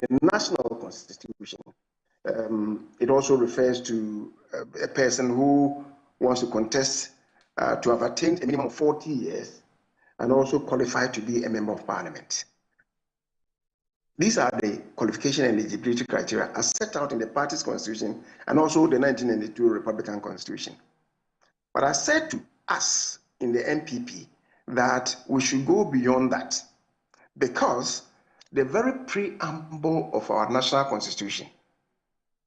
the national constitution, it also refers to a person who wants to contest to have attained a minimum of 40 years and also qualify to be a member of parliament. These are the qualification and eligibility criteria as set out in the party's constitution and also the 1992 Republican Constitution. But I said to us in the NPP that we should go beyond that, because the very preamble of our national constitution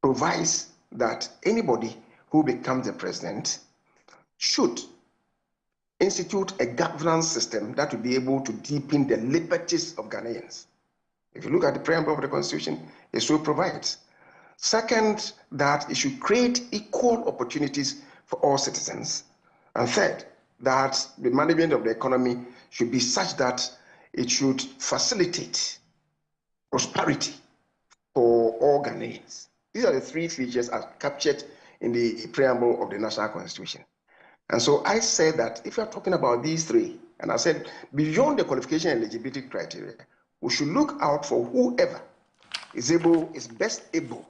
provides that anybody who becomes the president should institute a governance system that will be able to deepen the liberties of Ghanaians. If you look at the preamble of the Constitution, it so provides. Second, that it should create equal opportunities for all citizens. And third, that the management of the economy should be such that it should facilitate prosperity for all Ghanaians. These are the three features as captured in the preamble of the National Constitution. And so I said that if you're talking about these three, and I said beyond the qualification and eligibility criteria, we should look out for whoever is best able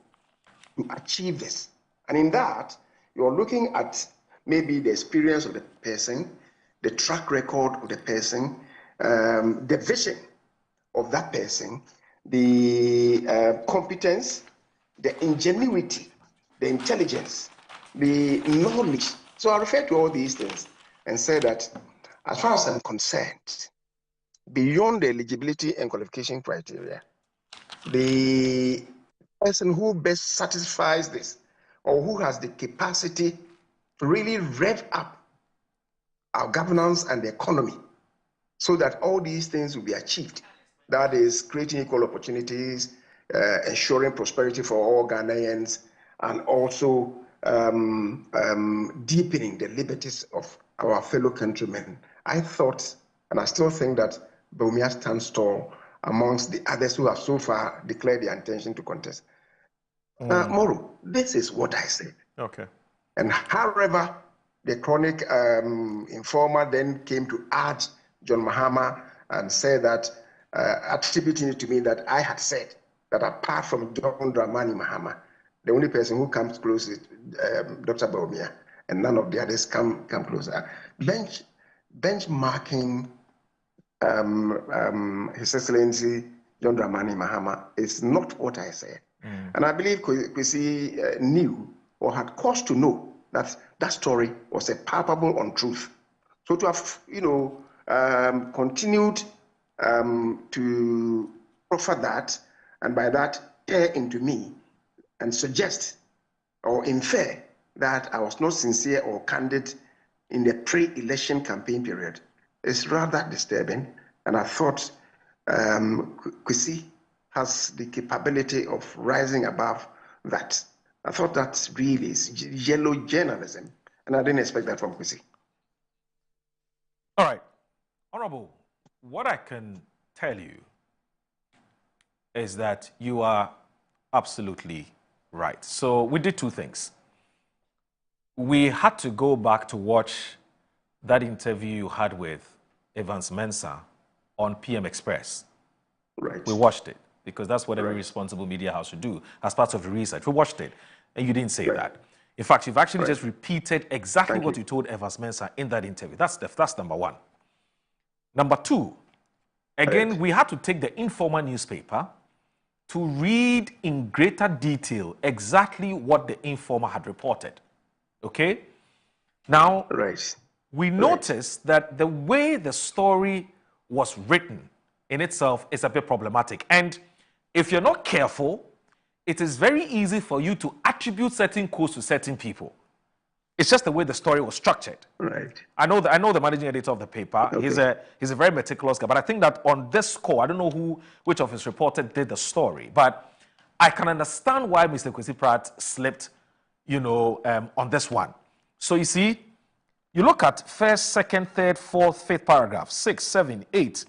to achieve this. And in that, you're looking at maybe the experience of the person, the track record of the person, the vision of that person, the competence, the ingenuity, the intelligence, the knowledge. So I refer to all these things and say that as far as I'm concerned, beyond the eligibility and qualification criteria, the person who best satisfies this or who has the capacity to really rev up our governance and the economy so that all these things will be achieved. That is creating equal opportunities, ensuring prosperity for all Ghanaians, and also deepening the liberties of our fellow countrymen. I thought, and I still think, that Bawumia stands tall amongst the others who have so far declared their intention to contest. Moro, this is what I said. Okay. And however, the chronic informer then came to urge John Mahama and said that, attributing it to me that I had said that apart from John Dramani Mahama, the only person who comes close is Dr. Bawumia, and none of the others come closer. Benchmarking His Excellency John Dramani Mahama is not what I said. And I believe Kwesi knew or had cause to know that that story was a palpable untruth. So to have, continued to offer that, and by that tear into me and suggest or infer that I was not sincere or candid in the pre-election campaign period is rather disturbing. And I thought Kwesi has the capability of rising above that. I thought that really is yellow journalism, and I didn't expect that from Kwesi. All right. Honorable, what I can tell you is that you are absolutely right. So we did two things. We had to go back to watch that interview you had with Evans Mensah on PM Express. Right. We watched it because that's what every responsible media house should do as part of the research. We watched it, and you didn't say that. In fact, you've actually just repeated exactly what you told Evans Mensah in that interview. That's number one. Number two, again, we had to take the Informer newspaper to read in greater detail exactly what the Informer had reported. Okay? Now, we noticed that the way the story was written in itself is a bit problematic. And if you're not careful, it is very easy for you to attribute certain quotes to certain people. It's just the way the story was structured. Right. I know the managing editor of the paper. Okay. He's a very meticulous guy. But I think that on this score, I don't know which of his reporters did the story, but I can understand why Mr. Kwesi Pratt slipped, on this one. So you see, you look at first, second, third, fourth, fifth paragraph, 6, 7, 8.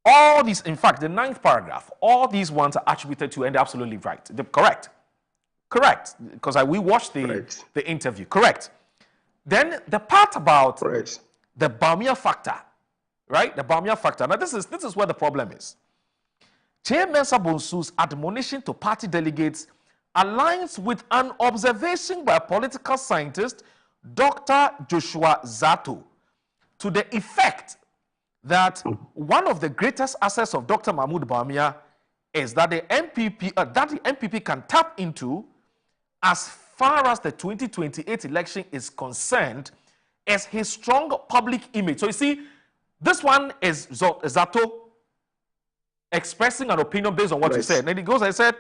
All these, in fact, the ninth paragraph, all these ones are attributed to, and they're absolutely right. They're correct. Correct, because we watched the interview. Correct. Then the part about the Bawumia factor, right? The Bawumia factor. Now this is where the problem is. Chairman Sabonsu's admonition to party delegates aligns with an observation by political scientist Dr. Joshua Zato to the effect that one of the greatest assets of Dr. Mahmoud Bawumia is that the MPP can tap into, as far as the 2028 election is concerned, is his strong public image. So you see, this one is Zato expressing an opinion based on what you said. And then he goes and said,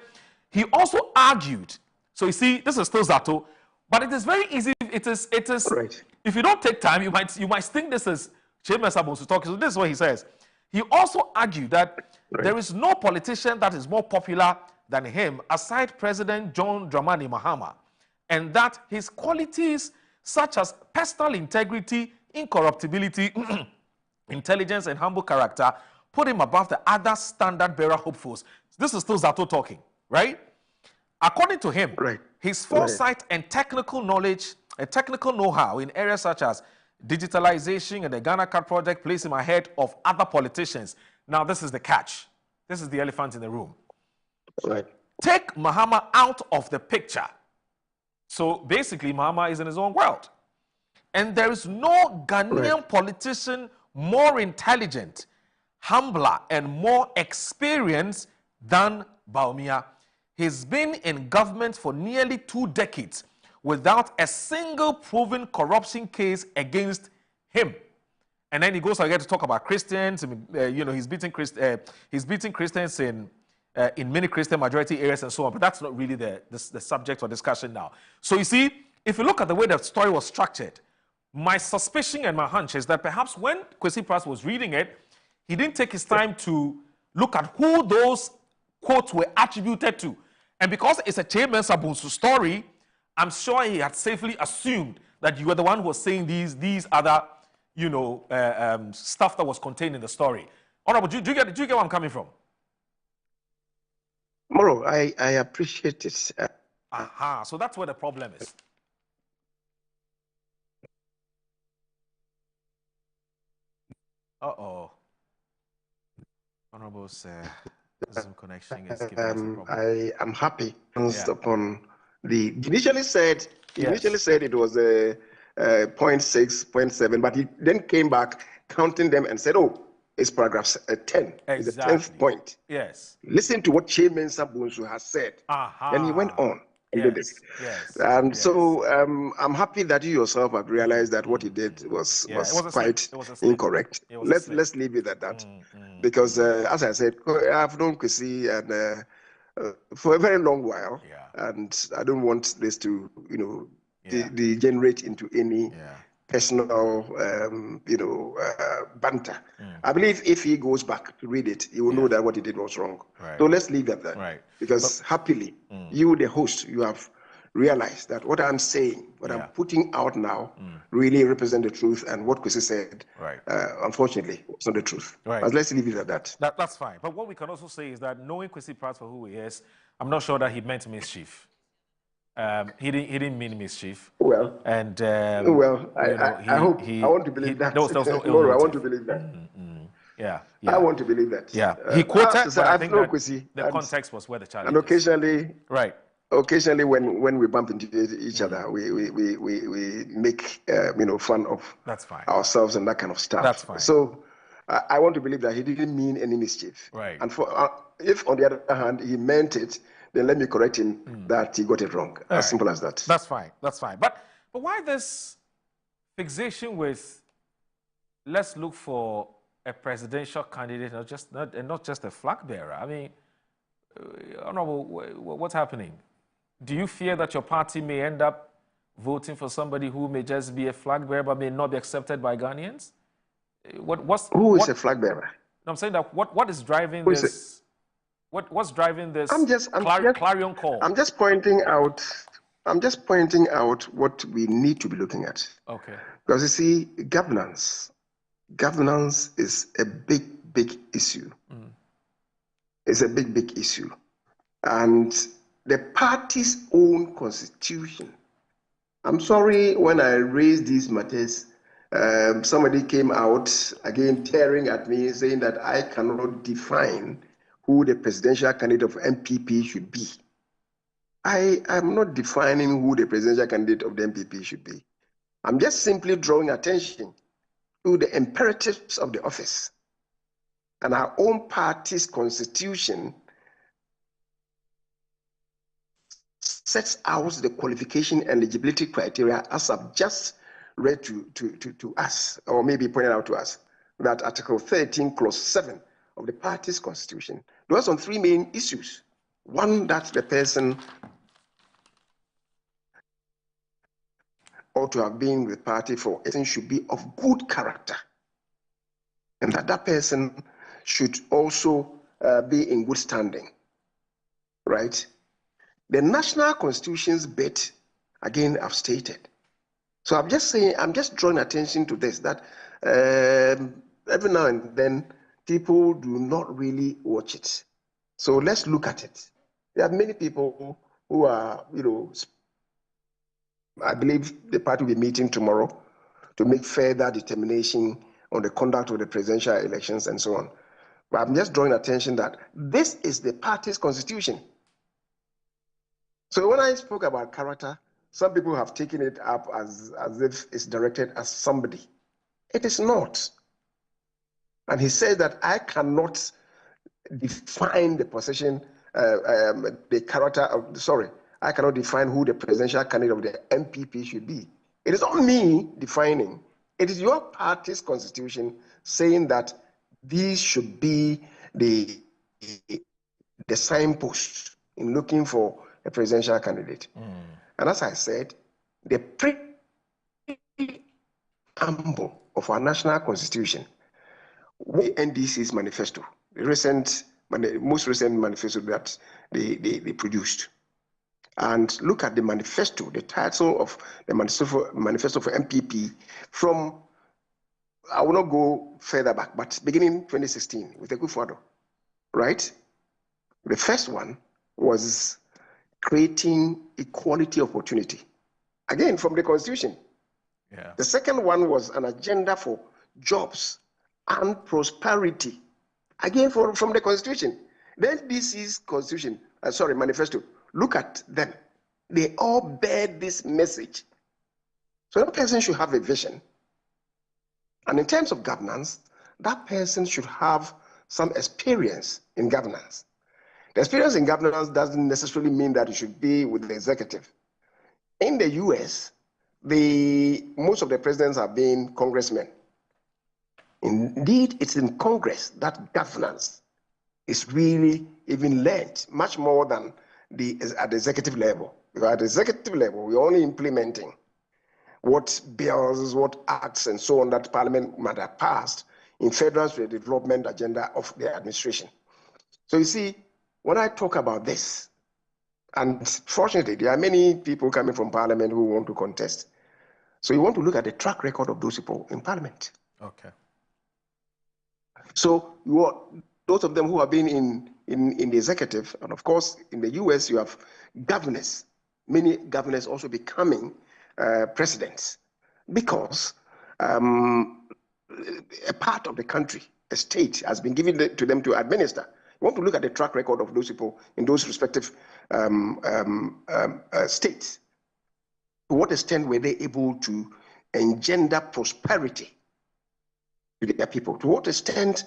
he also argued. So you see, this is still Zato, but it is very easy. It is. Right. If you don't take time, you might think this is Chairman Sabonsu talking. So this is what he says. He also argued that there is no politician that is more popular than him, aside President John Dramani Mahama, and that his qualities such as personal integrity, incorruptibility, intelligence, and humble character put him above the other standard-bearer hopefuls. This is still Zato talking, right? According to him, his foresight and technical knowledge, technical know-how in areas such as digitalization and the Ghana Card project place him ahead of other politicians. Now, this is the catch. This is the elephant in the room. Right. Take Mahama out of the picture. So basically, Mahama is in his own world. And there is no Ghanaian politician more intelligent, humbler, and more experienced than Bawumia. He's been in government for nearly 2 decades without a single proven corruption case against him. And then he goes again to talk about Christians. You know, he's beating Christians in many Christian majority areas and so on. But that's not really the subject or discussion now. So you see, if you look at the way the story was structured, my suspicion and my hunch is that perhaps when Kwesi Pras was reading it, he didn't take his time to look at who those quotes were attributed to. And because it's a Chairman Sabonsu story, I'm sure he had safely assumed that you were the one who was saying these other, you know, stuff that was contained in the story. Honorable, do you get where I'm coming from? Moro, I appreciate it. Aha, so that's where the problem is. Uh-oh. Honorable's Zoom connection is giving us a problem. I am happy upon the initially said it was a 0.6, 0.7, but he then came back counting them and said, oh, it's paragraph 10. Exactly. It's the 10th point. Yes. Listen to what Chairman Sabonsu has said. Then he went on. And so I'm happy that you yourself have realized that what he did was quite incorrect. Let's leave it at that. Because as I said, I've known Kwesi and for a very long while, and I don't want this to, you know, degenerate into any personal, banter. I believe if he goes back to read it, he will know that what he did was wrong. So let's leave it at that. Because happily, you, the host, you have realized that what I'm saying, what I'm putting out now, really represent the truth, and what Kwesi said, unfortunately, it's not the truth. But let's leave it at that. That's fine. But what we can also say is that knowing Kwesi Pras for who he is, I'm not sure that he meant mischief. He didn't mean mischief. Well, and I want to believe that. There was no I want to believe that. I want to believe that. He quoted. But I think that Kwesi, the context was where the challenge. And occasionally, is. Occasionally, when we bump into each other, we make fun of ourselves and that kind of stuff. That's fine. So I want to believe that he didn't mean any mischief. And if on the other hand he meant it, then let me correct him that he got it wrong. As simple as that. That's fine. That's fine. But why this fixation with let's look for a presidential candidate, not just a flag bearer? I mean, Honorable, what's happening? Do you fear that your party may end up voting for somebody who may just be a flag bearer but may not be accepted by Ghanaians? Who is a flag bearer? I'm saying that what is driving this? What's driving this clarion call? I'm just pointing out what we need to be looking at. Okay. Because you see, governance is a big issue. It's a big issue. And the party's own constitution. I'm sorry when I raised these matters, somebody came out again tearing at me saying that I cannot define who the presidential candidate of MPP should be. I am not defining who the presidential candidate of the MPP should be. I'm just simply drawing attention to the imperatives of the office. And our own party's constitution sets out the qualification and eligibility criteria as I've just read to us, or maybe pointed out to us, that Article 13, Clause 7 of the party's constitution dwells on three main issues. One, that the person ought to have been with the party for it should be of good character, and that person should also be in good standing, right? The national constitution's bit, again, I've stated. So I'm just saying, I'm just drawing attention to this, that every now and then people do not really watch it. So let's look at it. There are many people who are, I believe the party will be meeting tomorrow to make further determination on the conduct of the presidential elections and so on. But I'm just drawing attention that this is the party's constitution. So when I spoke about character, some people have taken it up as if it's directed at somebody. It is not. And he says that I cannot define the position, the character of, I cannot define who the presidential candidate of the MPP should be. It is not me defining. It is your party's constitution saying that these should be the signposts in looking for a presidential candidate. And as I said, the preamble of our national constitution, the NDC's manifesto, the most recent manifesto that they produced. And look at the manifesto, the title of the manifesto for MPP from, I will not go further back, but beginning 2016 with Akufo-Addo, right? The first one was creating equality opportunity, again from the constitution. Yeah. The second one was an agenda for jobs and prosperity, again from the constitution. Then NDC's constitution, manifesto, look at them. They all bear this message. So that person should have a vision. And in terms of governance, that person should have some experience in governance. The experience in governance doesn't necessarily mean that it should be with the executive. In the US, most of the presidents have been congressmen. Indeed, it's in Congress that governance is really even learned much more than at the executive level. Because at the executive level, we're only implementing what bills, what acts, and so on that Parliament might have passed in federal to the development agenda of the administration. So you see, when I talk about this, and fortunately, there are many people coming from Parliament who want to contest. So you want to look at the track record of those people in Parliament. Okay. So those of them who have been in the executive, and of course, in the US, you have governors, many governors also becoming presidents, because a part of the country, a state, has been given to them to administer. You want to look at the track record of those people in those respective states. To what extent were they able to engender prosperity to their people? To what extent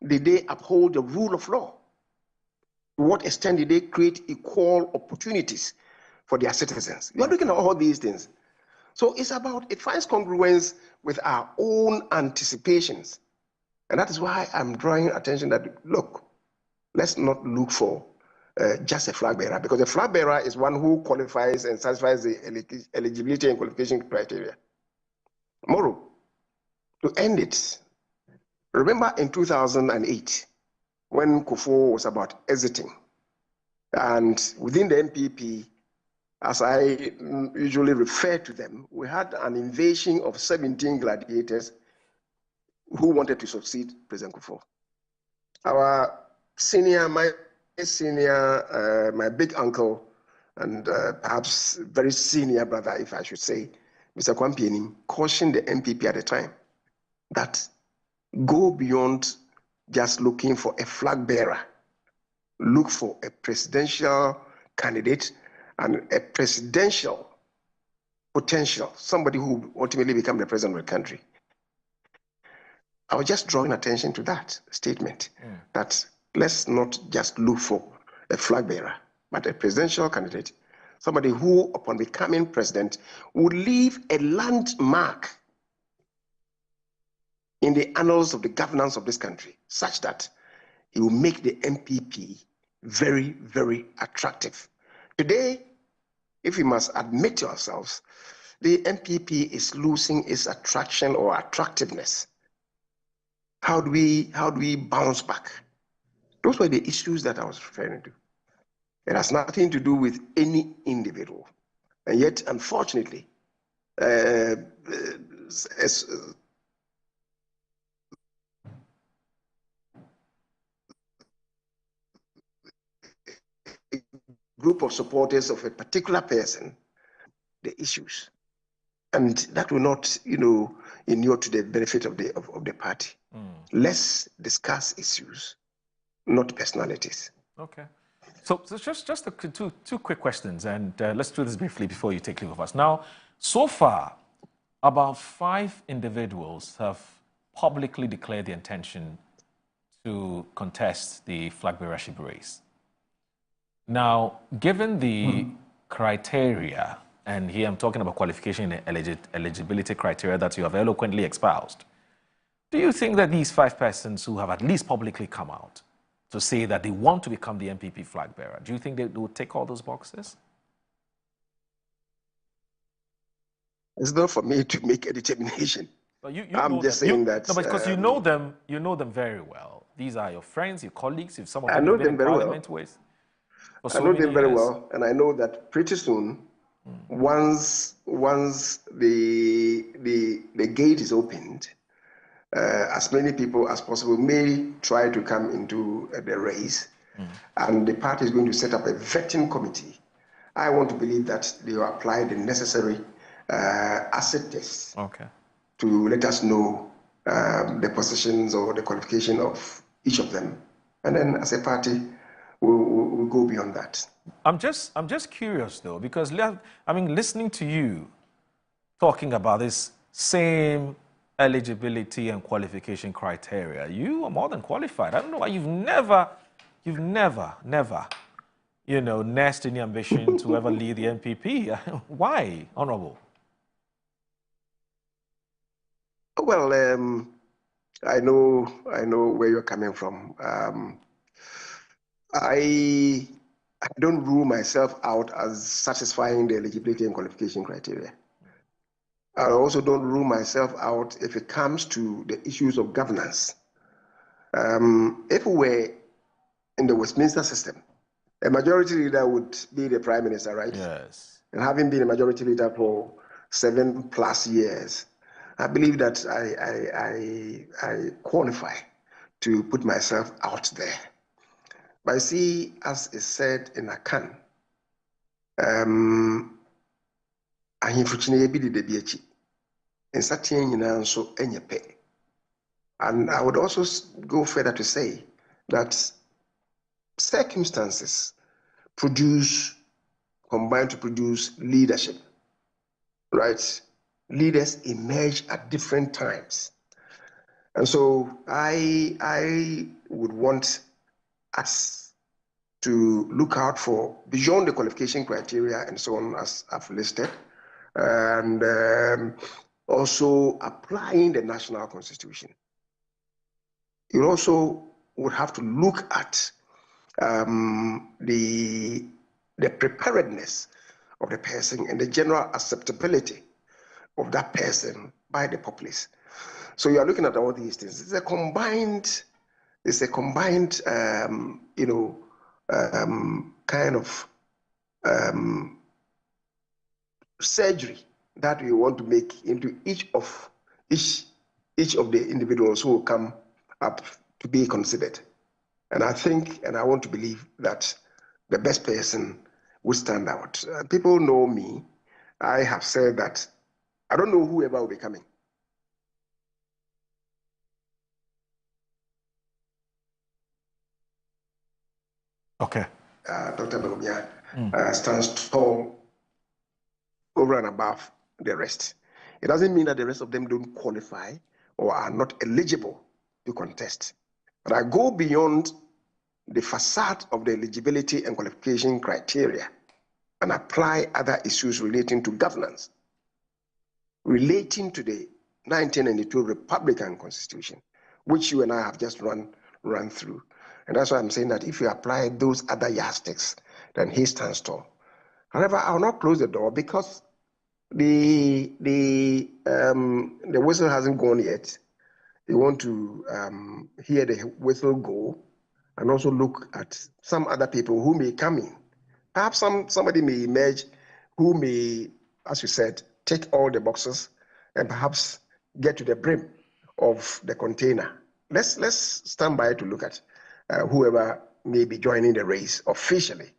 did they uphold the rule of law? To what extent did they create equal opportunities for their citizens? You are looking at all these things. So it finds congruence with our own anticipations. And that is why I'm drawing attention that, look, let's not look for just a flag bearer, because a flag bearer is one who qualifies and satisfies the eligibility and qualification criteria. Moreover, to end it, remember in 2008, when Kufuor was about exiting, and within the MPP, as I usually refer to them, we had an invasion of 17 gladiators who wanted to succeed President Kufuor. My big uncle, and perhaps very senior brother, if I should say, Mr. Kwampianim, cautioned the MPP at the time that go beyond just looking for a flag bearer. look for a presidential candidate and a presidential potential, somebody who will ultimately become the president of the country, I was just drawing attention to that statement, that let's not just look for a flag bearer, but a presidential candidate, somebody who, upon becoming president, would leave a landmark in the annals of the governance of this country, such that he will make the MPP very, very attractive. Today, if we must admit to ourselves, the MPP is losing its attraction or attractiveness. How do we bounce back? Those were the issues that I was referring to. It has nothing to do with any individual. And yet, unfortunately, a group of supporters of a particular person, the issues. And that will not, inure to the benefit of the party. Let's discuss issues, not personalities. Okay. So just two quick questions, and let's do this briefly before you take leave of us. Now, so far, about 5 individuals have publicly declared the intention to contest the flag bearership race. Now, given the criteria, and here I'm talking about qualification and eligibility criteria that you have eloquently espoused, do you think that these 5 persons who have at least publicly come out to say that they want to become the MPP flag bearer, do you think they will take all those boxes? It's not for me to make a determination. But I'm just saying that. No, because you know them very well. These are your friends, your colleagues, if some of them I know you've been them in very parliament well. with for so I know many them very years. well, and I know that pretty soon, once the gate is opened, as many people as possible may try to come into the race, and the party is going to set up a vetting committee. I want to believe that they will apply the necessary asset tests to let us know the positions or the qualification of each of them, and then as a party, we'll go beyond that. I'm just curious though, because listening to you talking about this same eligibility and qualification criteria, you are more than qualified. I don't know why you've never, nursed any ambition to ever lead the NPP. Why, Honorable? Well, I know where you're coming from. I don't rule myself out as satisfying the eligibility and qualification criteria. I also don't rule myself out if it comes to the issues of governance. If we were in the Westminster system, a majority leader would be the prime minister, right? Yes. And having been a majority leader for 7+ years, I believe that I qualify to put myself out there. But I see, as is said in Akan, and I would also go further to say that circumstances combine to produce leadership, right? Leaders emerge at different times. And so I would want us to look out for, beyond the qualification criteria and so on as I've listed, and also applying the national constitution. You also would have to look at the preparedness of the person and the general acceptability of that person by the populace. So you are looking at all these things. It's a combined kind of surgery that we want to make into each of the individuals who will come up to be considered. And I think, and I want to believe that the best person would stand out. People know me. I have said that I don't know whoever will be coming. Okay. Dr. Bawumia stands tall over and above the rest. It doesn't mean that the rest of them don't qualify or are not eligible to contest. But I go beyond the facade of the eligibility and qualification criteria and apply other issues relating to governance, relating to the 1992 Republican Constitution, which you and I have just run through. And that's why I'm saying that if you apply those other yardsticks, then he stands tall. However, I will not close the door because the whistle hasn't gone yet. You want to hear the whistle go and also look at some other people who may come in. Perhaps somebody may emerge who may, as you said, tick all the boxes and perhaps get to the brim of the container. Let's stand by to look at whoever may be joining the race officially.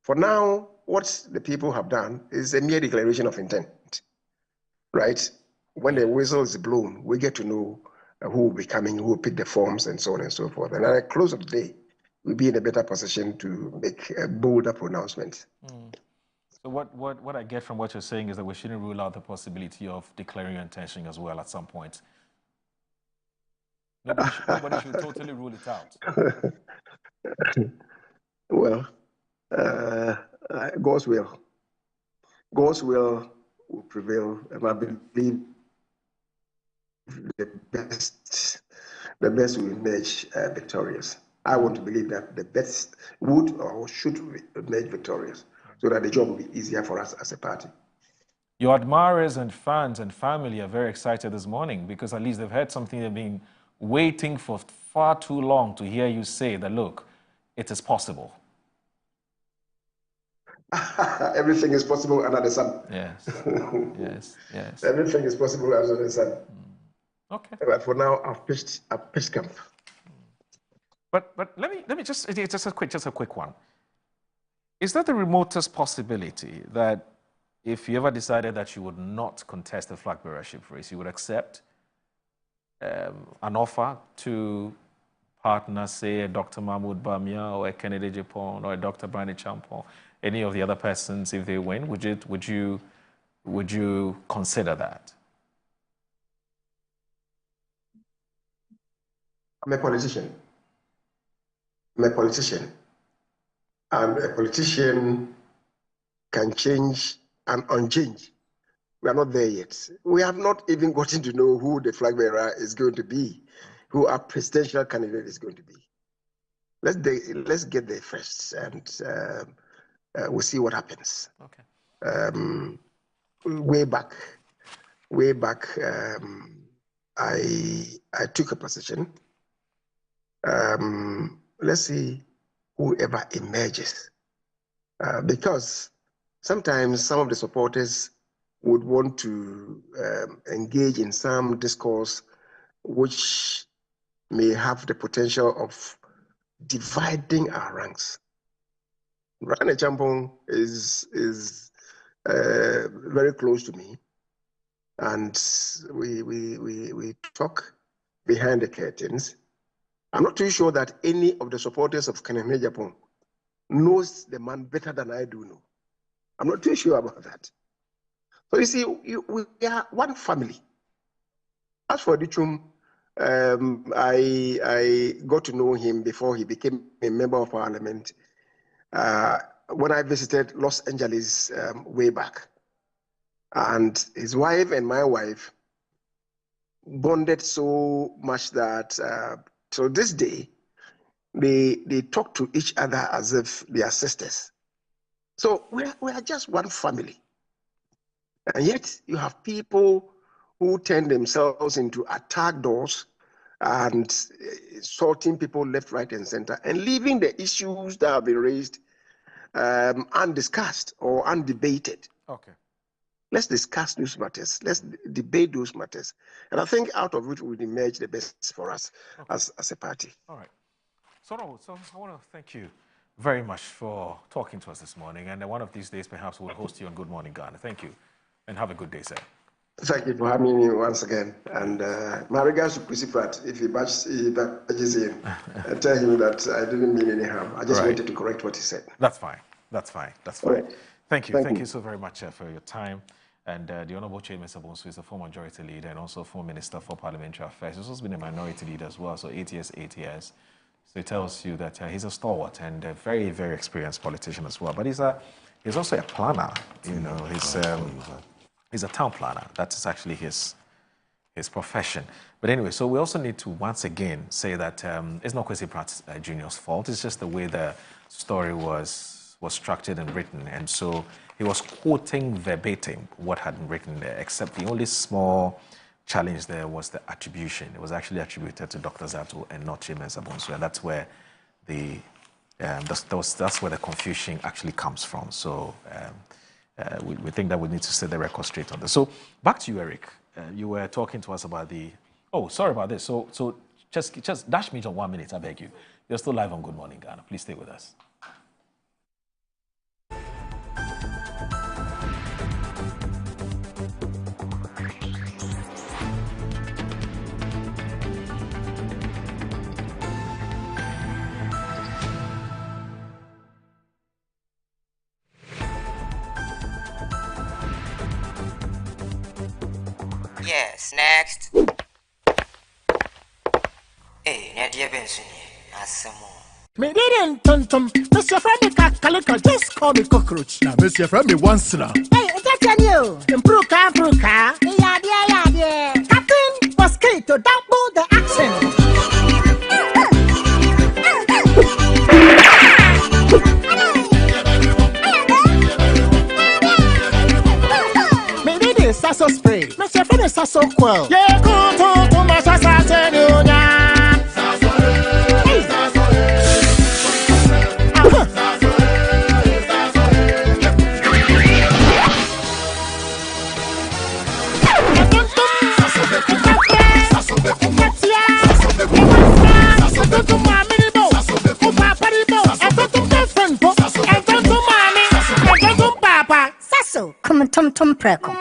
For now, what the people have done is a mere declaration of intent, right? When the whistle is blown, we get to know who will be coming, who will pick the forms, and so on and so forth. And at the close of the day, we'll be in a better position to make a bolder pronouncement. So what I get from what you're saying is that we shouldn't rule out the possibility of declaring your intention as well at some point. Nobody should totally rule it out. Well, God's will will prevail, and I believe the best will emerge victorious. I want to believe that the best would or should emerge victorious, so that the job will be easier for us as a party. Your admirers and fans and family are very excited this morning because at least they've heard something they've been waiting for far too long to hear you say that, look, it is possible. Everything is possible under the sun. Yes, yes. Everything is possible under the sun. Okay. But for now, I've pitched camp. But let me just a quick one. Is there the remotest possibility that if you ever decided that you would not contest the flag bearership race, you would accept an offer to partner, say, a Dr. Mahmoud Bamia or a Kennedy Japon or a Dr. Brani Champon, any of the other persons, if they win? Would you consider that? I'm a politician. And a politician can change and unchange. We are not there yet. We have not even gotten to know who the flag bearer is going to be, who our presidential candidate is going to be. Let's get there first, and we'll see what happens. Okay. Way back, I took a position. Let's see whoever emerges, because sometimes some of the supporters would want to engage in some discourse which may have the potential of dividing our ranks. Brani Champon is very close to me, and we talk behind the curtains. I'm not too sure that any of the supporters of Kennedy Japon knows the man better than I do know. I'm not too sure about that. So you see, we are one family. As for Dichum, I got to know him before he became a member of parliament when I visited Los Angeles way back. And his wife and my wife bonded so much that till this day, they talk to each other as if they are sisters. So we are just one family. And yet you have people who turn themselves into attack doors and insulting people left, right, and center, and leaving the issues that have been raised undiscussed or undebated. Okay. Let's discuss those matters. Let's debate those matters. And I think out of it will emerge the best for us as a party. All right. So I want to thank you very much for talking to us this morning. And one of these days, perhaps we'll host you on Good Morning Ghana. Thank you. And have a good day, sir. Thank you for having me once again. And my regards to Chrissy Pratt. If he badges in, tell him that I didn't mean any harm. I just wanted to correct what he said. That's fine. That's fine. That's fine. Right. Thank you. Thank you so very much for your time. And the Honorable Chairman Sabonsu is a former majority leader and also former Minister for Parliamentary Affairs. He's also been a minority leader as well, so 8 years. So it tells you that he's a stalwart and a very, very experienced politician as well. But he's also a planner. You know, he's a town planner. That is actually his profession. But anyway, so we also need to once again say that it's not Kwesi Pratt Jr.'s fault. It's just the way the story was structured and written. And so he was quoting verbatim what had been written there, except the only small challenge there was the attribution. It was actually attributed to Dr. Zato and not Chairman Sabonsu. And that's where that's where the confusion actually comes from. So we think that we need to set the record straight on this. So back to you, Eric. You were talking to us about the... Oh, sorry about this. So just dash me on 1 minute, I beg you. You're still live on Good Morning Ghana. Please stay with us. Yes, next. Hey, Nadia Benson, some more. Me didn't tum. Mr. Freddy Calico, just call me cockroach. Now, Mr. Freddy once now. Hey, that's a new. Improve car. Yeah. Captain Mosquito, double the accent. Me did it, Sasso spray. Mr. Freddy Sasso quell. Yeah, go to my Sasso. Come tum preko.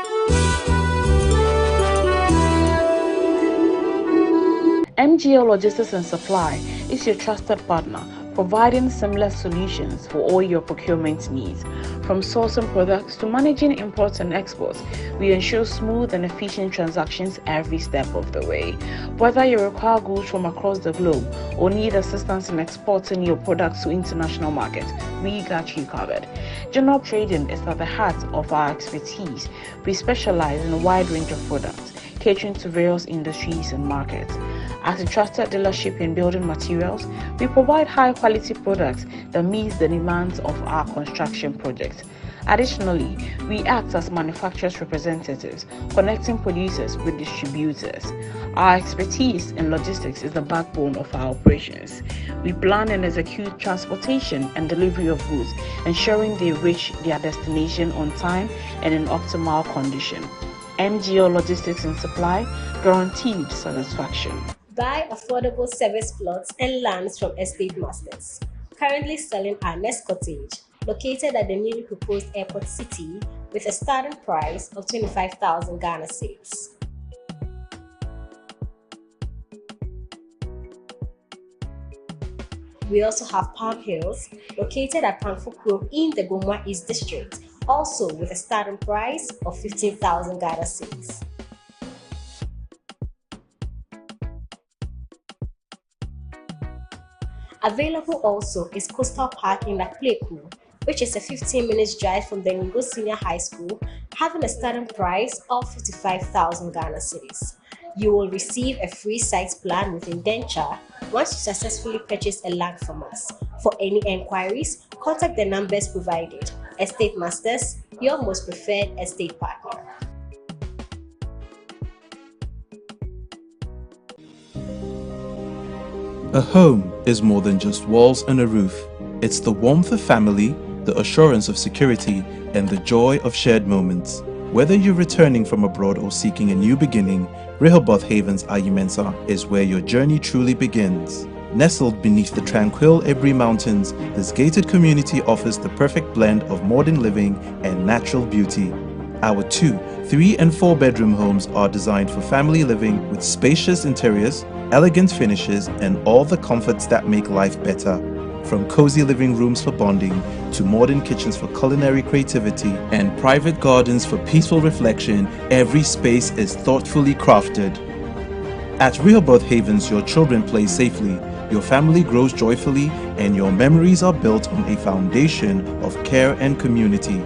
MGL Logistics and Supply is your trusted partner, providing seamless solutions for all your procurement needs. From sourcing products to managing imports and exports, we ensure smooth and efficient transactions every step of the way. Whether you require goods from across the globe or need assistance in exporting your products to international markets, we got you covered. General trading is at the heart of our expertise. We specialize in a wide range of products, catering to various industries and markets. As a trusted dealership in building materials, we provide high-quality products that meet the demands of our construction projects. Additionally, we act as manufacturers' representatives, connecting producers with distributors. Our expertise in logistics is the backbone of our operations. We plan and execute transportation and delivery of goods, ensuring they reach their destination on time and in optimal condition. MGO Logistics and Supply, guaranteed satisfaction. Buy affordable service plots and lands from estate masters. Currently selling our next cottage, located at the newly proposed airport city, with a starting price of 25,000 Ghana cedis. We also have Palm Hills, located at Pamfukuro in the Gomwa East District, also with a starting price of 15,000 Ghana cedis. Available also is Coastal Park in Lakpleku, which is a 15-minute drive from the Ningo Senior High School, having a starting price of 55,000 Ghana cedis. You will receive a free site plan with indenture once you successfully purchase a land from us. For any enquiries, contact the numbers provided. Estate Masters, your most preferred estate partner. A home is more than just walls and a roof. It's the warmth of family, the assurance of security, and the joy of shared moments. Whether you're returning from abroad or seeking a new beginning, Rehoboth Havens Ayimensa is where your journey truly begins. Nestled beneath the tranquil Ebri Mountains, this gated community offers the perfect blend of modern living and natural beauty. Our 2 3 and 4 bedroom homes are designed for family living with spacious interiors, elegant finishes, and all the comforts that make life better. From cozy living rooms for bonding to modern kitchens for culinary creativity and private gardens for peaceful reflection, every space is thoughtfully crafted. At Rehoboth Havens, your children play safely, your family grows joyfully, and your memories are built on a foundation of care and community.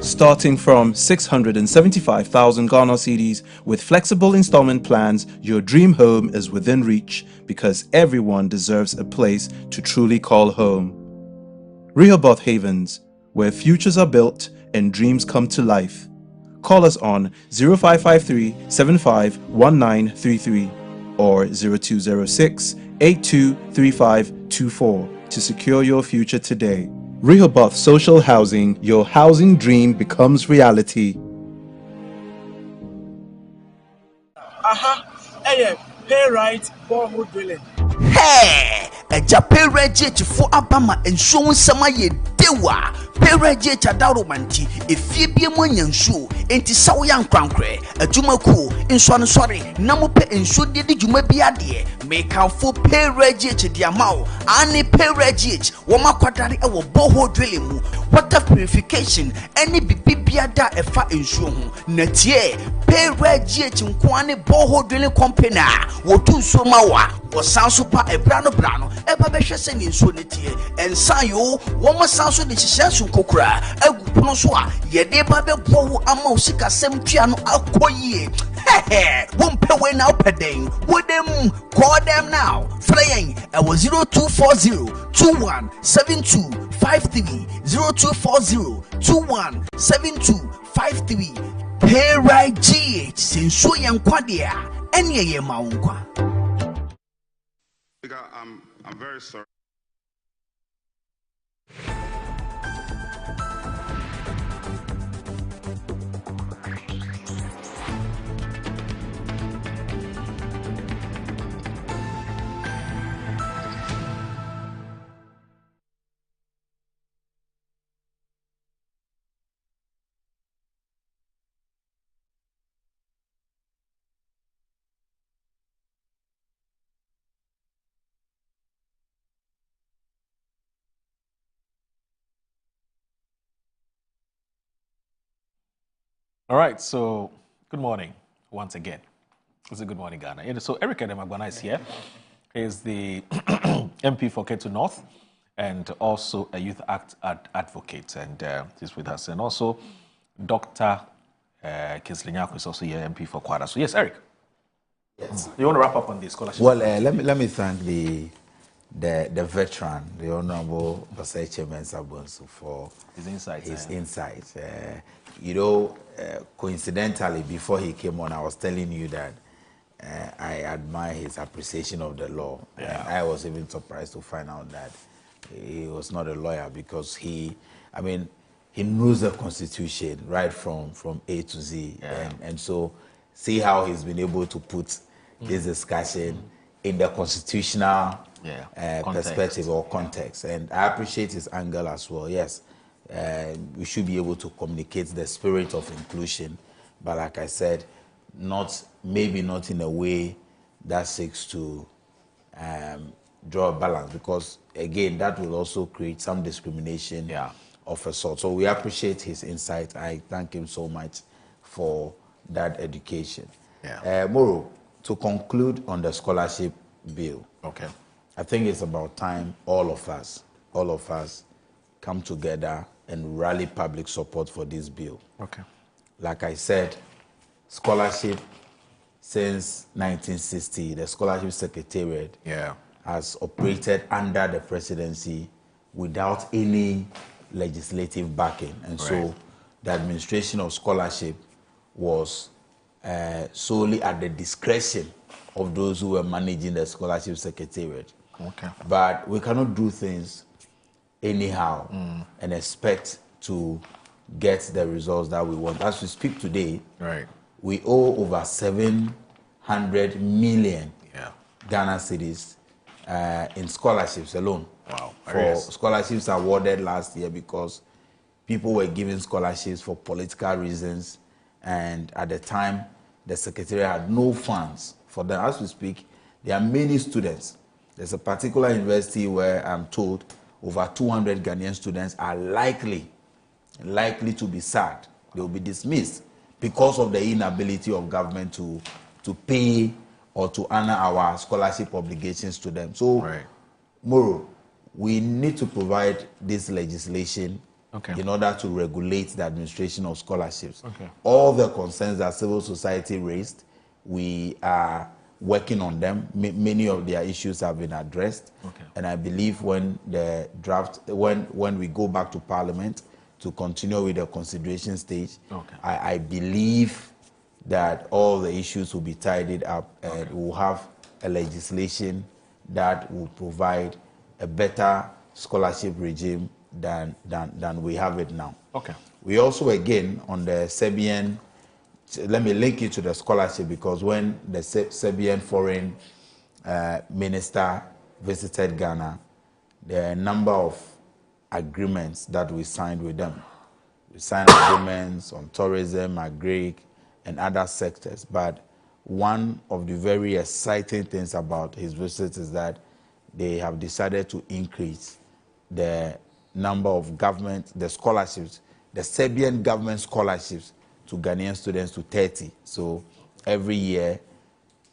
Starting from 675,000 Ghana cedis with flexible installment plans, your dream home is within reach because everyone deserves a place to truly call home. Rehoboth Havens, where futures are built and dreams come to life. Call us on 0553 751933 or 0206 823524 to secure your future today. Rehoboth Social Housing, your housing dream becomes reality. Pay right, borehole drilling. Hey, a Japan reject for Abama and show some ye dewa. Pay reject a darumanti, if ye be a money shoe, ain't it so young crankre, a jumaku, in swan sorry, namope and should did you may be a dear. Make out for pay reject the amount, any pay reject, Wama quadari our boho drilling, water purification, any bibiada a fat in shoe, netie, pay reject in Kwane boho drilling company, wotu so mawa. Sound super a brano, eba besha sending sonity, and sayo, woman sounds with the Shishasu Kokra, a Gunoswa, Yedeba Bo Amosika Sem Piano Alcoye. Hey, won't pay way now per day. With them, call them now. Flying, I was 0240 217253 0240 217253. Pay right GH, since so young Quadia, any ye maunqua. I'm very sorry. All right, so good morning once again. It's a good morning, Ghana. So Eric Ademagwana is here. He's the MP for Ketu North and also a Youth Act advocate, and he's with us. And also Dr. Kislinyako is also here, MP for Kwara. So yes, Eric. Yes. You want to wrap up on the scholarship? Well, let me thank the veteran, the Honorable Baseche Mensah-Bonsu, for his insights. You know, coincidentally, before he came on, I was telling you that I admire his appreciation of the law. Yeah. And I was even surprised to find out that he was not a lawyer because he knows the Constitution right from A to Z. Yeah. And so see how he's been able to put this discussion in the constitutional perspective or context. And I appreciate his angle as well. Yes, we should be able to communicate the spirit of inclusion, but like I said, maybe not in a way that seeks to draw a balance, because again, that will also create some discrimination of a sort. So we appreciate his insight. I thank him so much for that education. Moro, to conclude on the scholarship bill, okay, I think it's about time all of us come together and rally public support for this bill. Okay. Like I said, scholarship since 1960, the Scholarship Secretariat has operated under the presidency without any legislative backing. And so the administration of scholarship was solely at the discretion of those who were managing the Scholarship Secretariat. Okay. But we cannot do things anyhow and expect to get the results that we want. As we speak today, we owe over 700 million Ghana cedis in scholarships alone. Wow. For scholarships awarded last year because people were given scholarships for political reasons and at the time, the Secretariat had no funds for them. As we speak, there are many students. There's a particular university where I'm told over 200 Ghanaian students are likely to be sacked. They will be dismissed because of the inability of government to pay or to honor our scholarship obligations to them. So, Moro, we need to provide this legislation in order to regulate the administration of scholarships. All the concerns that civil society raised, we are working on them. Many of their issues have been addressed, and I believe when the draft, when we go back to Parliament to continue with the consideration stage, I believe that all the issues will be tidied up, and we'll have a legislation that will provide a better scholarship regime than we have it now. We also, again, on the Serbian, let me link it to the scholarship, because when the Serbian foreign minister visited Ghana, there are a number of agreements that we signed with them. We signed agreements on tourism, agri, and other sectors. But one of the very exciting things about his visit is that they have decided to increase the number of the scholarships, the Serbian government scholarships to Ghanaian students to 30. So every year,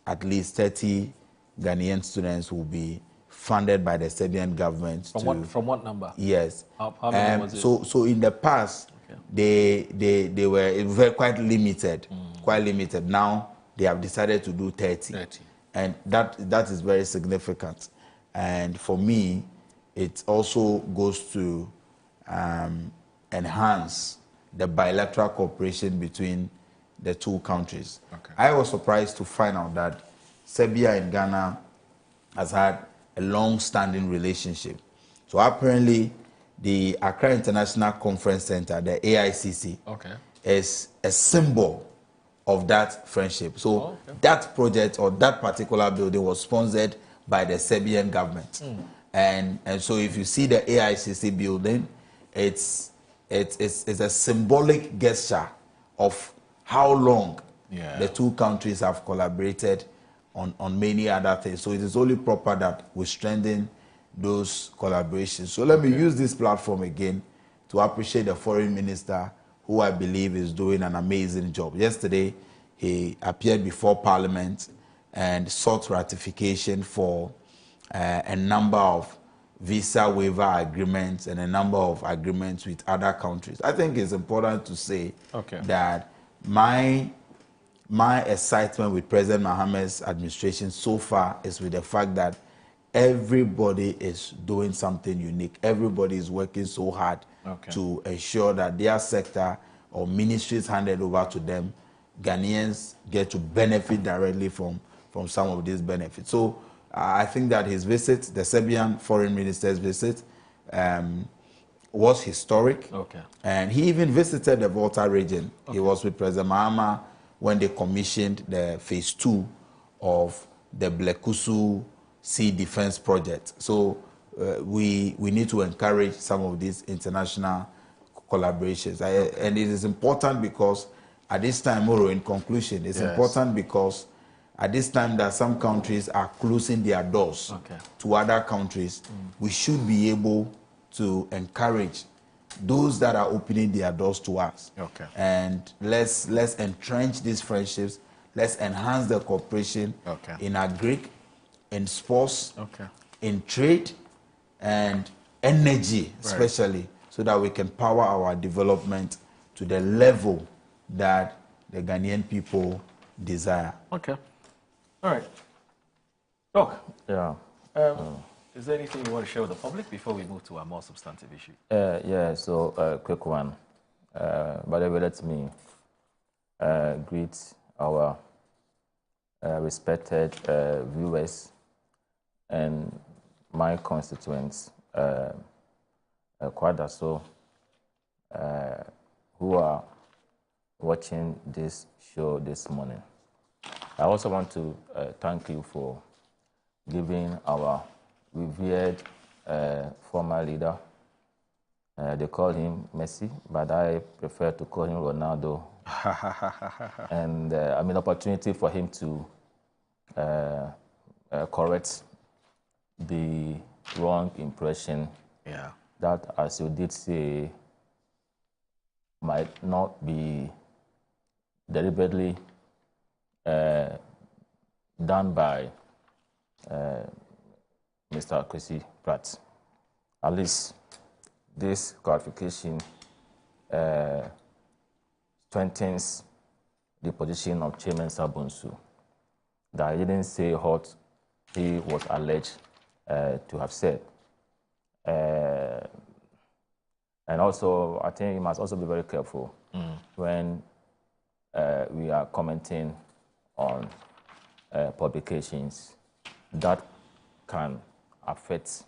at least 30 Ghanaian students will be funded by the Serbian government. From what number? Yes. How many was it? So in the past, they were quite limited. Quite limited. Now they have decided to do 30. And that is very significant. And for me, it also goes to enhance the bilateral cooperation between the two countries. I was surprised to find out that Serbia and Ghana has had a long-standing relationship. So apparently, the Accra International Conference Center, the AICC, is a symbol of that friendship. So that project or that particular building was sponsored by the Serbian government. And so if you see the AICC building, it's a symbolic gesture of how long the two countries have collaborated on many other things. So it is only proper that we strengthen those collaborations. So let me use this platform again to appreciate the foreign minister, who I believe is doing an amazing job. Yesterday, he appeared before Parliament and sought ratification for a number of visa waiver agreements and a number of agreements with other countries. I think it's important to say that my excitement with President Mohammed's administration so far is with the fact that everybody is doing something unique. Everybody is working so hard to ensure that their sector or ministries handed over to them, Ghanaians get to benefit directly from some of these benefits. So I think that his visit, the Serbian foreign minister's visit, was historic. And he even visited the Volta region. He was with President Mahama when they commissioned the phase 2 of the Blekusu Sea Defense Project. So we need to encourage some of these international collaborations. And it is important because at this time, Moro, in conclusion, it's important because at this time that some countries are closing their doors to other countries, we should be able to encourage those that are opening their doors to us. And let's entrench these friendships. Let's enhance the cooperation in agri, in sports, in trade, and energy, especially, so that we can power our development to the level that the Ghanaian people desire. All right. Doc. Is there anything you want to share with the public before we move to a more substantive issue? So a quick one. By the way, let me greet our respected viewers and my constituents, who are watching this show this morning. I also want to thank you for giving our revered former leader, they call him Messi, but I prefer to call him Ronaldo and I mean, opportunity for him to correct the wrong impression that, as you did say, might not be deliberately done by Mr. Kwesi Pratt. At least this clarification strengthens the position of Chairman Sabunsu, that he didn't say what he was alleged to have said. And also, I think he must also be very careful when we are commenting on publications that can affect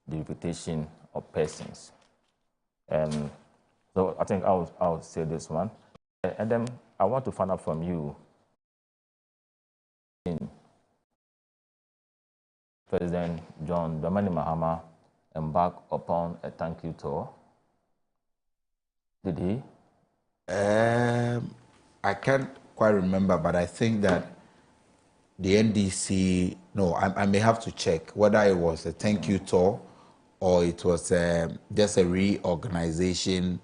the reputation of persons. So I think I'll say this one. And then I want to find out from you, President John Dramani Mahama embarked upon a thank you tour. Did he? I can't quite remember, but I think that the NDC, no, I may have to check whether it was a thank you tour or it was just a reorganization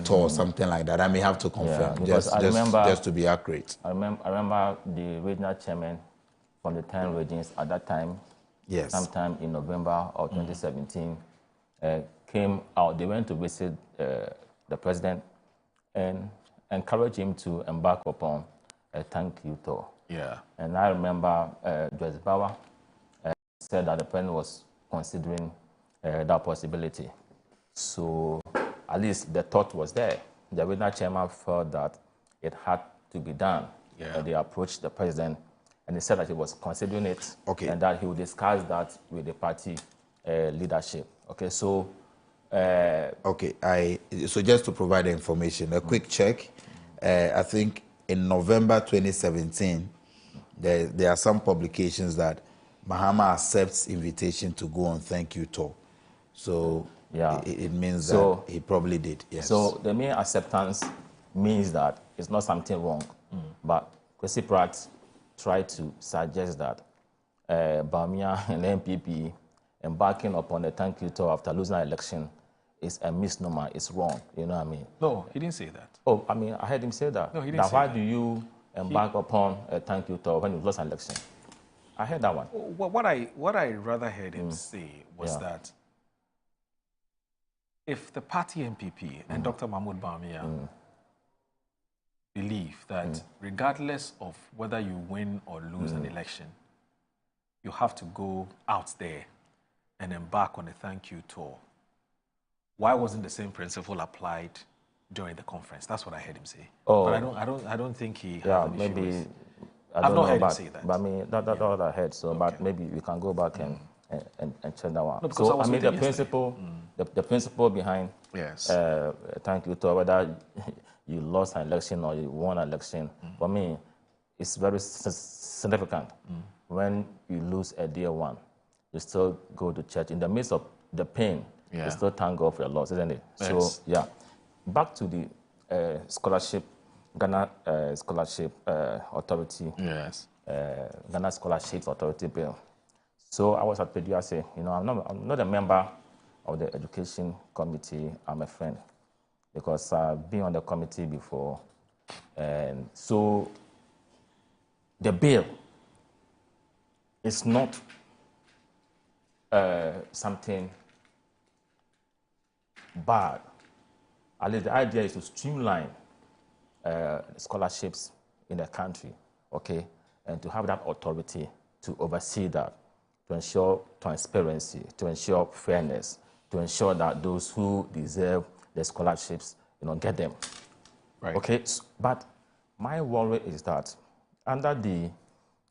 tour, something like that. I may have to confirm, just to be accurate. I remember the regional chairman from the 10 regions at that time, sometime in November of 2017, came out. They went to visit the president and encouraged him to embark upon a thank you tour. Yeah. And I remember Joyce Bauer said that the president was considering that possibility. So at least the thought was there. The regional chairman felt that it had to be done. Yeah. They approached the president and he said that he was considering it and that he would discuss that with the party leadership. Okay, so... so just to provide the information, a quick check. I think in November 2017, there are some publications that Mahama accepts invitation to go on thank you tour. So it means that he probably did, yes. So the mere acceptance means that it's not something wrong. But Kwesi Pratt tried to suggest that Bamia and NPP embarking upon a thank you tour after losing an election is a misnomer, it's wrong, you know what I mean? No, he didn't say that. Oh, I mean, I heard him say that. No, he didn't say why that. do you embark upon a thank you tour when you lost an election? I heard that one. What I rather heard him say was that if the party MPP and Dr. Mahmoud Bawumia believe that regardless of whether you win or lose an election, you have to go out there and embark on a thank you tour, why wasn't the same principle applied during the conference? That's what I heard him say. Oh, but I don't think he. Maybe. I've not heard him say that. But I mean, that's what I heard. So, but maybe we can go back and check that one. No, so I mean, the principle, the principle behind thank you tour, whether you lost an election or you won an election, for me, it's very significant. When you lose a dear one, you still go to church in the midst of the pain. You still thank God for your loss, isn't it? Yes. So back to the scholarship, Ghana Scholarship Authority. Yes. Ghana Scholarship Authority bill. So I was at PDRC. You know, I'm not a member of the Education Committee. I'm a friend because I've been on the committee before, and so the bill is not something bad. At least the idea is to streamline scholarships in the country, okay, and to have that authority to oversee that, to ensure transparency, to ensure fairness, to ensure that those who deserve the scholarships, you know, get them. Right. Okay, but my worry is that under the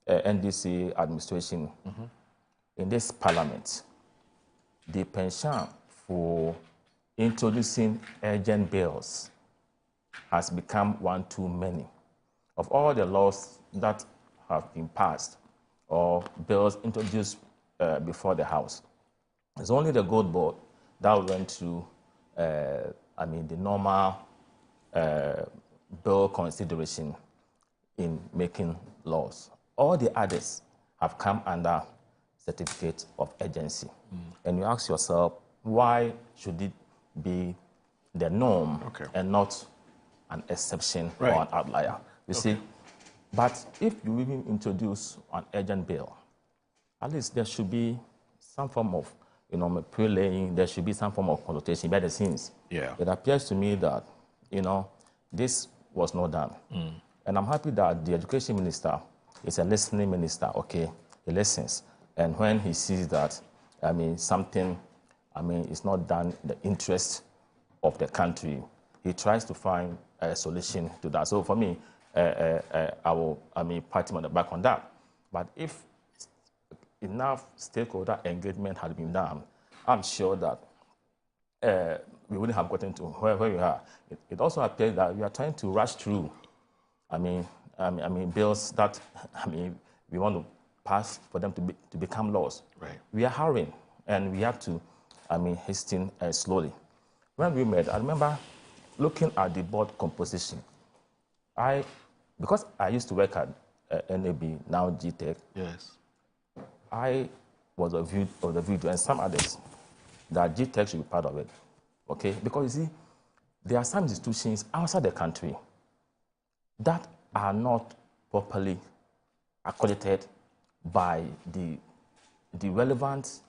NDC administration in this parliament, the penchant for introducing urgent bills has become one too many. Of all the laws that have been passed or bills introduced before the House, it's only the Gold Board that went through, the normal bill consideration in making laws. All the others have come under certificate of urgency. And you ask yourself, why should it be the norm and not an exception or an outlier? You see? But if you even introduce an urgent bill, at least there should be some form of, pre-laying, there should be some form of consultation behind the scenes. Yeah. It appears to me that, this was not done. And I'm happy that the education minister is a listening minister, he listens. And when he sees that, something, is not done in the interest of the country, he tries to find a solution to that. So for me, I will, pat him on the back on that. But if enough stakeholder engagement had been done, I'm sure that we wouldn't have gotten to where we are. It also appears that we are trying to rush through, bills that, we want to pass for them to become laws. Right. We are hurrying, and we have to, hasten slowly. When we met, I remember looking at the board composition. Because I used to work at NAB, now GTech. Yes. I was of the view, and some others, that GTech should be part of it. Because you see, there are some institutions outside the country that are not properly accredited by the relevant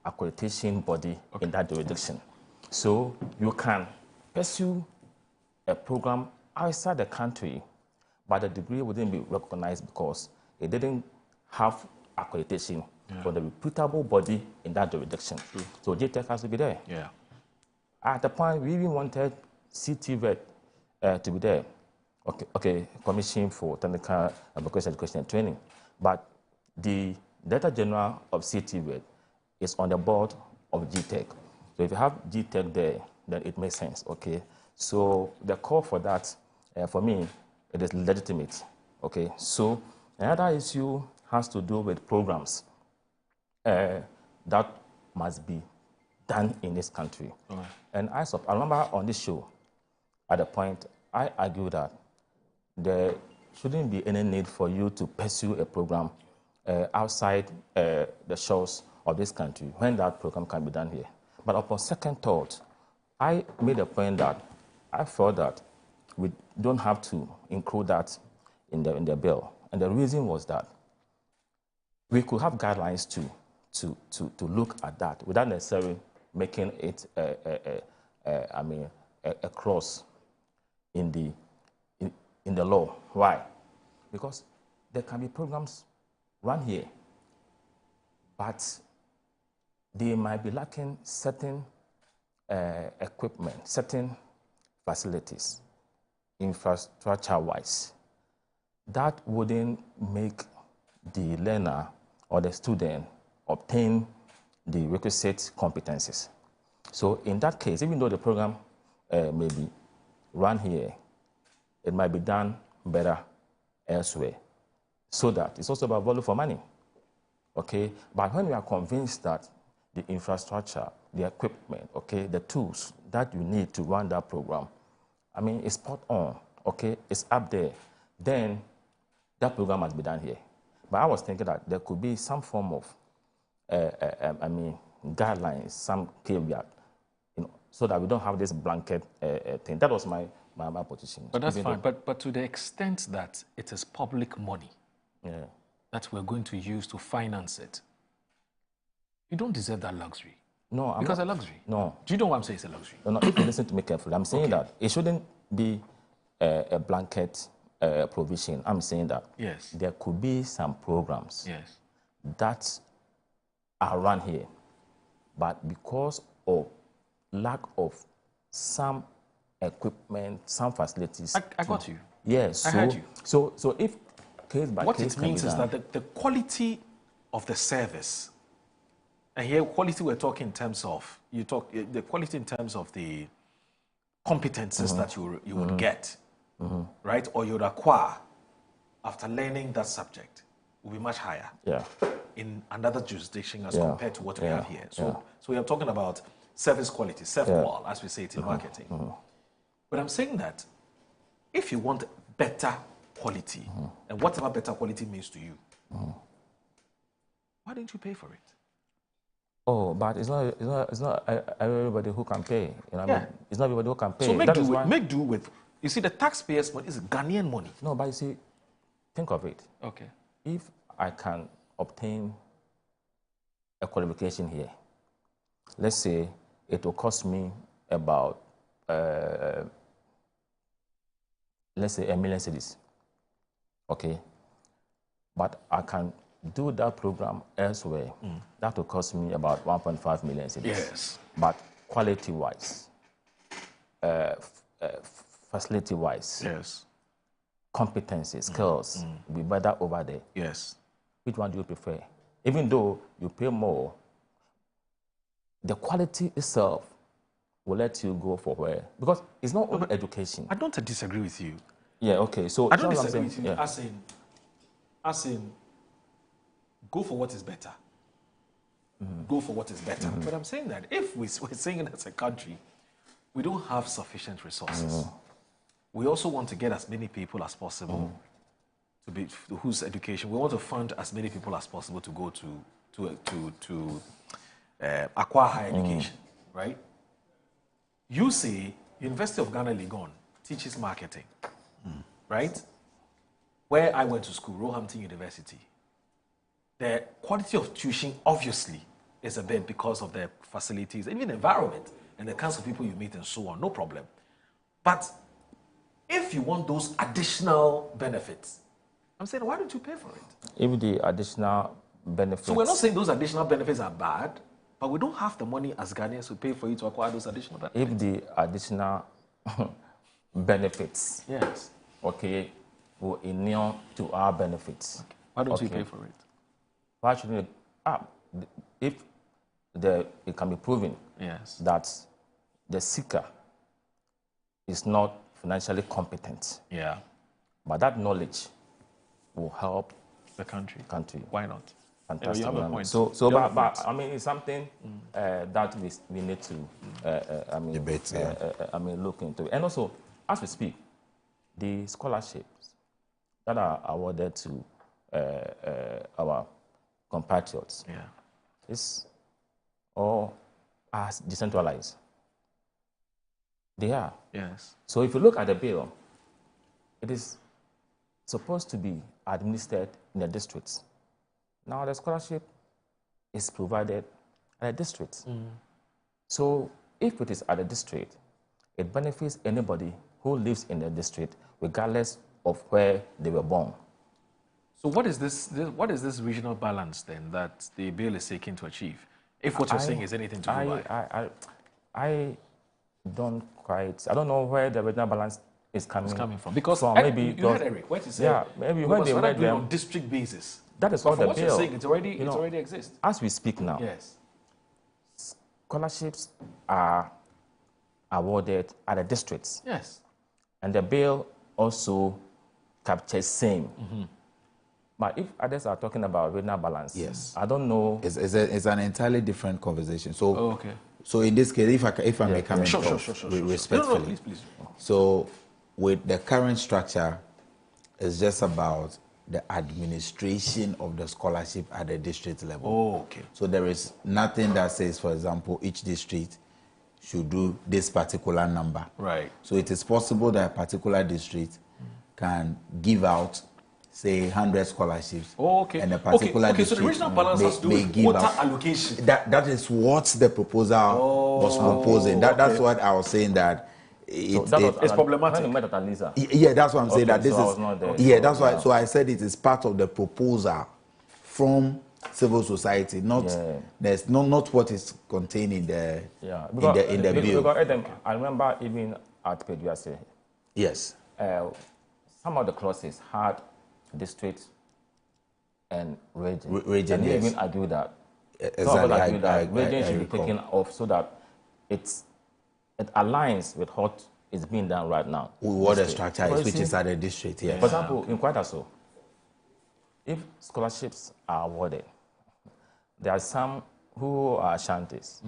accreditation body in that jurisdiction. So you can pursue a program outside the country, but the degree wouldn't be recognized because it didn't have accreditation for the reputable body in that jurisdiction. So GTech has to be there. Yeah. At the point, we even wanted CTVET to be there. Commission for Technical Vocational Education and Training. But the Director General of CTVET is on the board of GTech. So if you have GTech there, then it makes sense, So the call for that, for me, it is legitimate, So another issue has to do with programs that must be done in this country. And I remember on this show, at a point, I argued that there shouldn't be any need for you to pursue a program outside the shores of this country when that program can be done here. But upon second thought, I made a point that I felt that we don't have to include that in the bill. And the reason was that we could have guidelines to look at that without necessarily making it a clause in the law. Why? Because there can be programs run here, but they might be lacking certain equipment, certain facilities, infrastructure-wise. That wouldn't make the learner or the student obtain the requisite competencies. So in that case, even though the program may be run here, it might be done better elsewhere. So that it's also about value for money. But when we are convinced that the infrastructure, the equipment, the tools that you need to run that program, it's spot on, it's up there, then that program must be done here. But I was thinking that there could be some form of, guidelines, some caveat, so that we don't have this blanket thing. That was my position. But that's fine. But to the extent that it is public money that we're going to use to finance it, you don't deserve that luxury. No, because a luxury. No. Do you know what I'm saying? It's a luxury. No, if you listen to me carefully, I'm saying that it shouldn't be a blanket provision. I'm saying that there could be some programs that are run here, but because of lack of some equipment, some facilities. I got you. Yes. I heard you. So if case by what case it means is that the quality of the service, and here quality we're talking in terms of, the quality in terms of the competences that you would get, right, or you would acquire after learning that subject will be much higher in another jurisdiction as compared to what we have here. So we are talking about service quality, self-qual, as we say it in marketing. But I'm saying that if you want better quality, and whatever better quality means to you, why didn't you pay for it? Oh, but it's not everybody who can pay. You know what I mean? It's not everybody who can pay. So make do with. You see, the taxpayers' money is Ghanaian money. No, but you see, think of it. Okay. If I can obtain a qualification here, let's say it will cost me about, let's say, 1 million cedis. Okay. But I can do that program elsewhere. That will cost me about 1.5 million cedis. Yes. But quality-wise, facility-wise, yes, competency, skills, will be better over there. Yes. Which one do you prefer? Even though you pay more, the quality itself will let you go for where? Because it's not only education. I don't disagree with you. Yeah, okay. So I don't disagree with you. Yeah. As in, go for what is better. Go for what is better. But I'm saying that if we're saying it as a country, we don't have sufficient resources. We also want to get as many people as possible to whose education. We want to fund as many people as possible to go to acquire higher education, right? You say University of Ghana Legon teaches marketing, right? Where I went to school, Roehampton University, the quality of tuition obviously is a bit because of the facilities, even the environment and the kinds of people you meet and so on, no problem. But if you want those additional benefits, I'm saying, why don't you pay for it? If the additional benefits... So we're not saying those additional benefits are bad, but we don't have the money as Ghanaians to pay for you to acquire those additional benefits. If the additional benefits, yes, okay, will inure to our benefits. Okay. Why don't you pay for it? Why shouldn't if it can be proven yes, that the seeker is not financially competent, yeah, but that knowledge will help the country. Why not? Fantastic. Yeah, you have a point. But I mean, it's something that we need to debate. Look into. And also, as we speak, the scholarships that are awarded to our compatriots, is all as decentralized. They are. Yes. So if you look at the bill, it is supposed to be administered in the districts. Now the scholarship is provided at a district. So if it is at a district, it benefits anybody who lives in the district, regardless of where they were born. So what is this regional balance then that the bill is seeking to achieve? If what you're saying is anything to do by. I don't know where the regional balance is coming from. Because maybe you heard Eric, what he said. Maybe when they read them on district basis. That is what the bill. You're saying, it already exists. As we speak now, yes, scholarships are awarded at the districts. Yes, and the bill also captures same. But if others are talking about regional balance, yes, I don't know. It's an entirely different conversation. So, okay. So in this case, if I may come in, sure. respectfully. No, please. So, with the current structure, it's just about the administration of the scholarship at the district level. Oh, okay. So there is nothing that says, for example, each district should do this particular number. Right. So it is possible that a particular district can give out, say, 100 scholarships. Oh, okay. And a particular district so the regional balance has to do with quota allocation. That is what the proposal was proposing. That's what I was saying, that it's problematic. Yeah, that's what I'm saying. That this is that's why. So I said it is part of the proposal from civil society. There's not what is contained in the in the bill. Because I remember even at Peduase. Yes. Some of the clauses had district and region. Region, and yes. even argue that. Exactly. Region should be taken off so that it aligns with what is being done right now. With what the structure is, which is at the district, yes. For example, in Kwadaso, if scholarships are awarded, there are some who are Ashantis,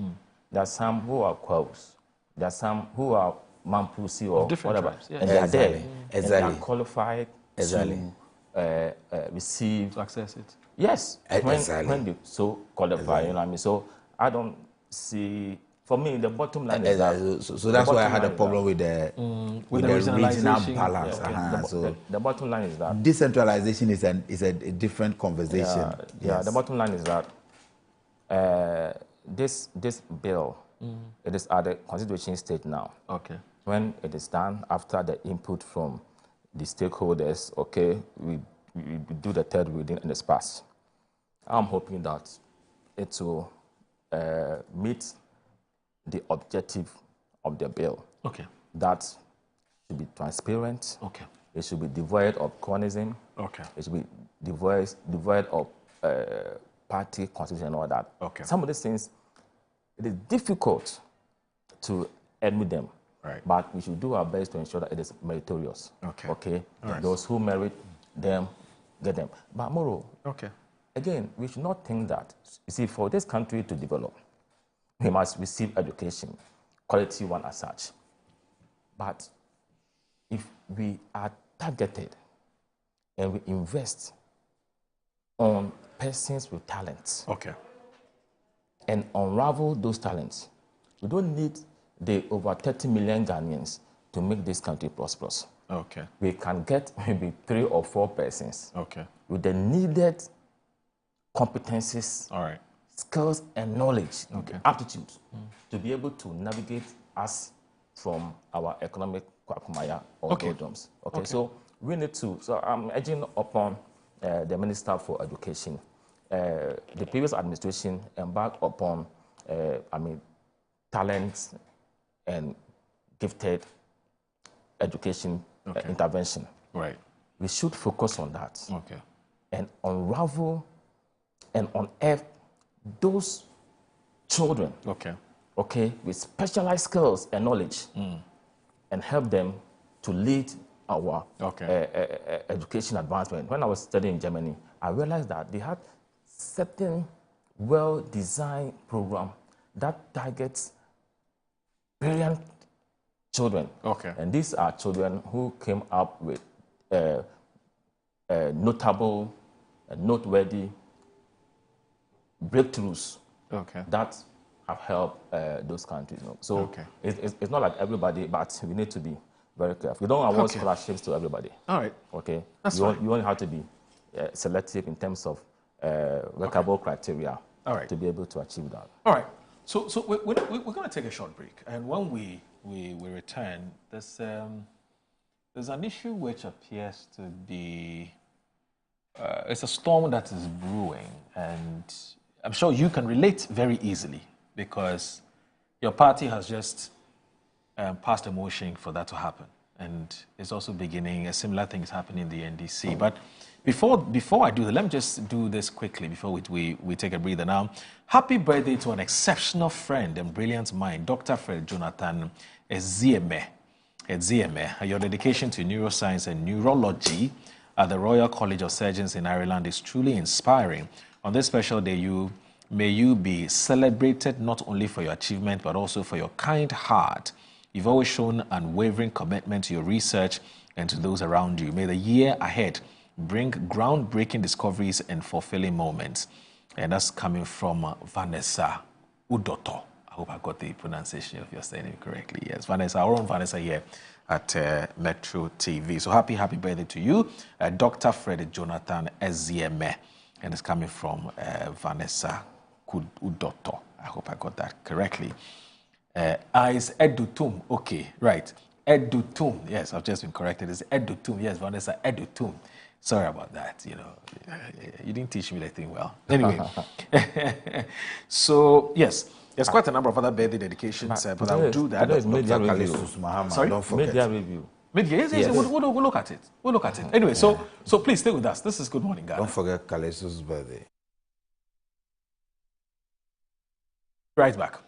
there are some who are Kwaus, there are some who are Mampusi or whatever, tribes, yes. and they are there, Exactly. and they are qualified Exactly. to receive, To access it. yes, Exactly. when they so qualify, you know what I mean. So I don't see. For me, the bottom line is that. So that's why I had a problem with the regional balance. Yeah. The bottom line is that decentralization is a different conversation. Yeah, the bottom line is that this bill, it is at the constitution stage now. Okay. When it is done, after the input from the stakeholders, okay, we do the third reading and it's passed. I'm hoping that it will meet the objective of the bill. Okay. That should be transparent. Okay. It should be devoid of cornism. Okay. It should be devoid of party constitution and all that. Okay. Some of these things, it is difficult to admit them. Right. But we should do our best to ensure that it is meritorious. Okay. Okay. Right. Those who merit them, get them. But Moro, okay. Again, we should not think that, you see, for this country to develop, we must receive education, quality one as such. But if we are targeted and we invest on persons with talents, okay, and unravel those talents, we don't need the over 30 million Ghanaians to make this country prosperous. Okay. We can get maybe 3 or 4 persons okay, with the needed competencies, all right, skills and knowledge, okay, aptitude to be able to navigate us from our economic quagmire or doldrums. Okay, so we need to, so I'm urging upon the Minister for Education. The previous administration embarked upon, talent and gifted education intervention. Right. We should focus on that. Okay. And unravel and unearth those children. Okay, with specialized skills and knowledge, and help them to lead our education advancement. When I was studying in Germany, I realized that they had certain well-designed program that targets brilliant children. Okay. And these are children who came up with notable, noteworthy breakthroughs that have helped those countries. So it's not like everybody, but we need to be very careful. We don't award scholarships to everybody. All right. Okay. That's you fine. You only have to be selective in terms of workable criteria to be able to achieve that. All right. So we're going to take a short break, and when we return, there's an issue which appears to be it's a storm that is brewing, and I'm sure you can relate very easily because your party has just passed a motion for that to happen, and it's also beginning. A similar thing is happening in the NDC. But before I do that, let me just do this quickly before we take a breather now. Happy birthday to an exceptional friend and brilliant mind, Dr. Fred Jonathan Ezieme. Your dedication to neuroscience and neurology at the Royal College of Surgeons in Ireland is truly inspiring. On this special day, may you be celebrated not only for your achievement, but also for your kind heart. You've always shown unwavering commitment to your research and to those around you. May the year ahead bring groundbreaking discoveries and fulfilling moments. And that's coming from Vanessa Udoto. I hope I got the pronunciation of your surname correctly. Yes, Vanessa, our own Vanessa here at Metro TV. So happy birthday to you, Dr. Fred Jonathan Ezieme. And it's coming from Vanessa Udoto. I hope I got that correctly. It's Edutum. Okay, right. Edutum. Yes, I've just been corrected. It's Edutum. Yes, Vanessa Edutum. Sorry about that. You know, you didn't teach me that thing well. Anyway, so yes, there's quite a number of other birthday dedications, but I'll do that. Sorry, don't forget. Media review. Media, yes. We'll look at it. We'll look at it. Anyway, so please stay with us. This is Good Morning, Ghana. Don't forget Kalesu's birthday. Right back.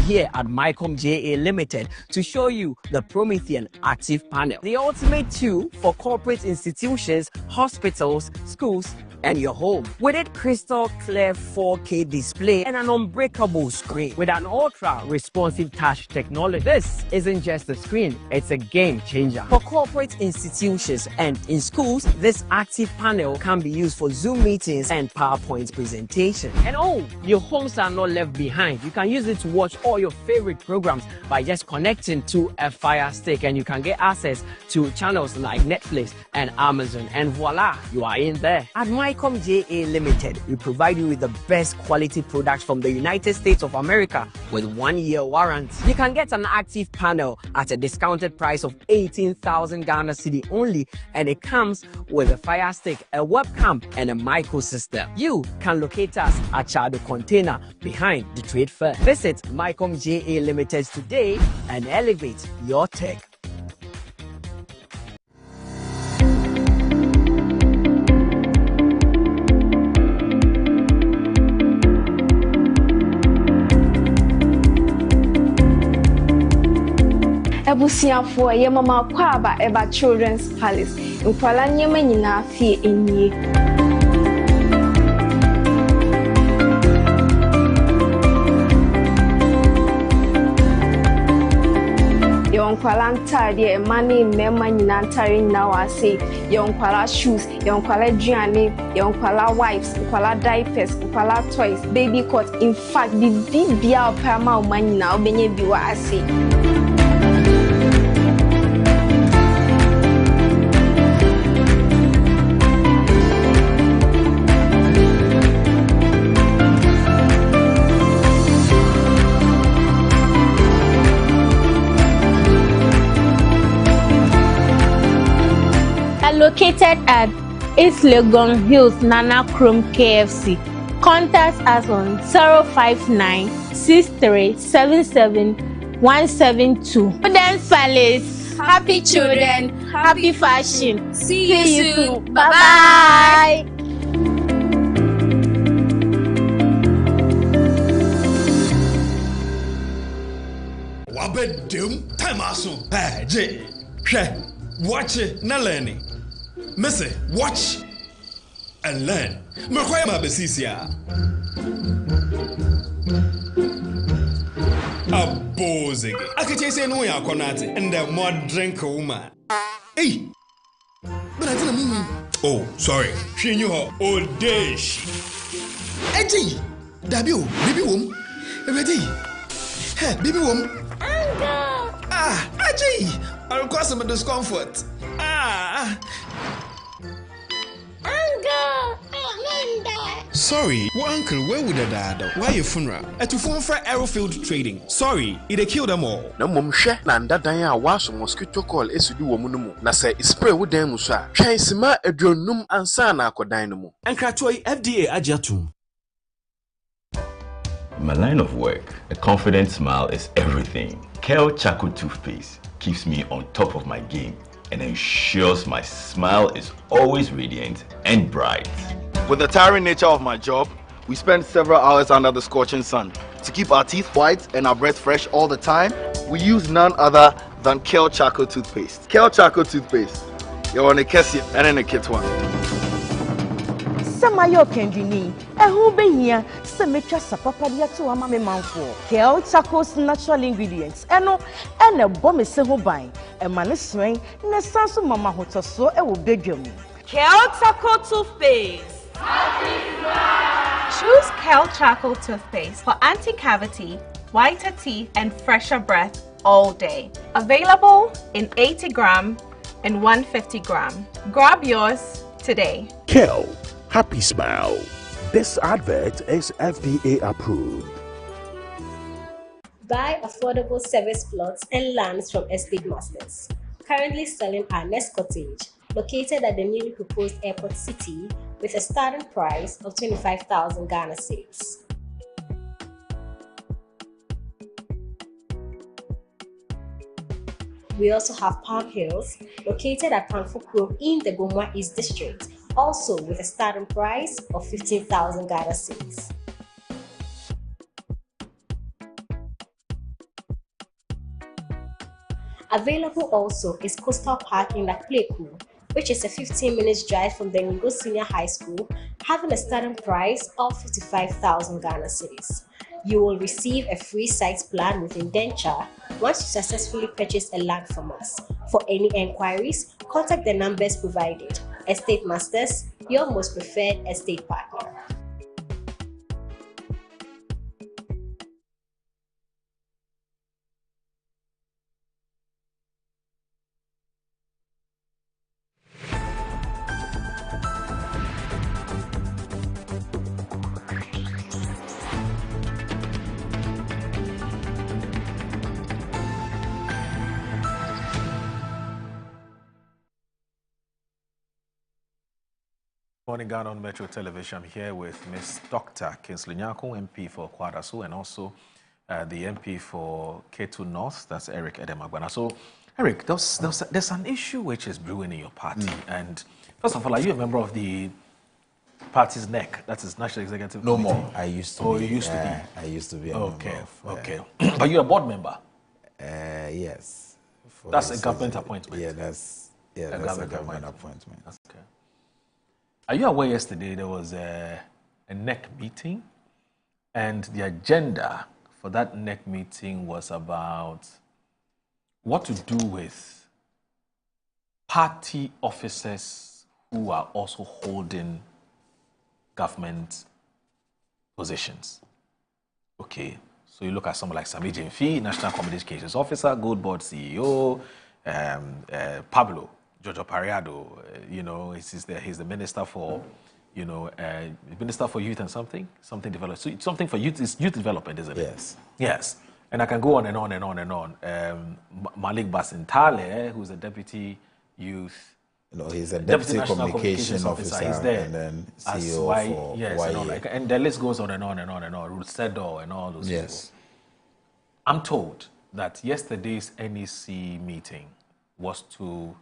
here at Mycom JA Limited to show you the Promethean Active Panel, the ultimate tool for corporate institutions, hospitals, schools, and your home. With its crystal clear 4K display and an unbreakable screen with an ultra responsive touch technology, this isn't just a screen, it's a game changer. For corporate institutions and in schools, this active panel can be used for Zoom meetings and PowerPoint presentation. And oh, your homes are not left behind. You can use it to watch all your favorite programs by just connecting to a Fire Stick, and you can get access to channels like Netflix and Amazon, and voila, you are in there. At Mycom JA Limited, we provide you with the best quality products from the United States of America with 1-year warranty. You can get an active panel at a discounted price of 18,000 Ghana cedi only, and it comes with a Fire Stick, a webcam, and a micro system. You can locate us at Chado Container behind the Trade Fair. Visit Mycom JA Limited today and elevate your tech. Ebusiafo ye mama kwaba eba Children's Palace. Nkwala nyema nyina fie enyi. Yonkwala ntade mani mema nyina ntare nyina wase. Yonkwala shoes, yonkwala aduane, yonkwala wipes, yonkwala diapers, yonkwala toys, baby cot. In fact, bibia opama o manyina obenye bi wase. Located at East Legon Hills, Nana Chrome KFC. Contact us on 059-6377-172. Children's Palace. Happy children, happy fashion. See you soon. Bye-bye. Wabedum time aso. Hey, Jay. Watch it, na learning. Missy, watch and learn. Makwaya mabesisia. Abozege. Akache say no ya konate and the more drink woman. Hey. But I didn't Oh, sorry. She knew her old dish. Eji. Dabio, baby wom. Ready? Hey, baby wom. Ah, Eji. I'll cause some discomfort. Sorry, well, uncle, where would I die? Why your funeral? At your phone for Aerofield Trading. Sorry, it killed them all. No mum share Nanda Daya was mosquito call Esudu womunumu. Na say spray with them musa. Chaisima edronum ansana ko dynamo. And Kratoi FDA Ajatum. In my line of work, a confident smile is everything. Kel Charcoal Toothpaste keeps me on top of my game and ensures my smile is always radiant and bright. With the tiring nature of my job, we spend several hours under the scorching sun. To keep our teeth white and our breath fresh all the time, we use none other than Kel Charcoal Toothpaste. Kel Charcoal Toothpaste. You're on a Kessie and in a kit one. Samayo kendini ehu behia se metwa sapapadia to ama me manfo Kel Charcoal's natural ingredients eno ene bɔ me se ho ban e ma ne sren ne sanso mama hotoso e wo bedwam. Kel Charcoal Toothpaste. Choose Kel Charcoal Toothpaste for anti-cavity, whiter teeth and fresher breath all day. Available in 80 gram and 150 gram. Grab yours today. Kel, happy smile. This advert is FDA approved. Buy affordable service plots and lands from estate masters. Currently selling our next cottage, located at the newly proposed airport city, with a starting price of 25,000 Ghana cedis. We also have Palm Hills, located at Panfukro in the Gomwa East District, also with a starting price of 15,000 Ghana cedis. Available also is Coastal Park in Lakpleku, which is a 15 minutes drive from the Ngo Senior High School, having a starting price of 55,000 Ghana cedis. You will receive a free site plan with indenture once you successfully purchase a land from us. For any enquiries, contact the numbers provided. Estate Masters, your most preferred estate partner. Morning, Ghana on Metro Television. I'm here with Ms. Dr. Kinsley Nyako, MP for Kwadaso, and also the MP for K2 North, that's Eric Edemagbana. So, Eric, there's an issue which is brewing in your party. And first of all, are you a member of the party's NEC, that is National Executive No Committee? more. I used to be. Oh, you used to be? I used to be a okay, member of, okay. But you're a board member? Yes. That's a government appointment? Yeah, that's a government appointment. That's okay. Are you aware yesterday there was a NEC meeting, and the agenda for that NEC meeting was about what to do with party officers who are also holding government positions? Okay, so you look at someone like Sami Jemfi, National Communications Officer, Gold Board CEO, Pablo Jojo Pariado, you know, he's the minister for, you know, minister for youth and something development. So something for youth is youth development, isn't it? Yes. Yes. And I can go on and on and on and on. Malik Basintale, who's a deputy youth. No, he's a deputy communication officer, he's there, and then CEO for yes, and all that. And the list goes on and on and on and on. Ruth Sedo and all those yes. people. I'm told that yesterday's NEC meeting was to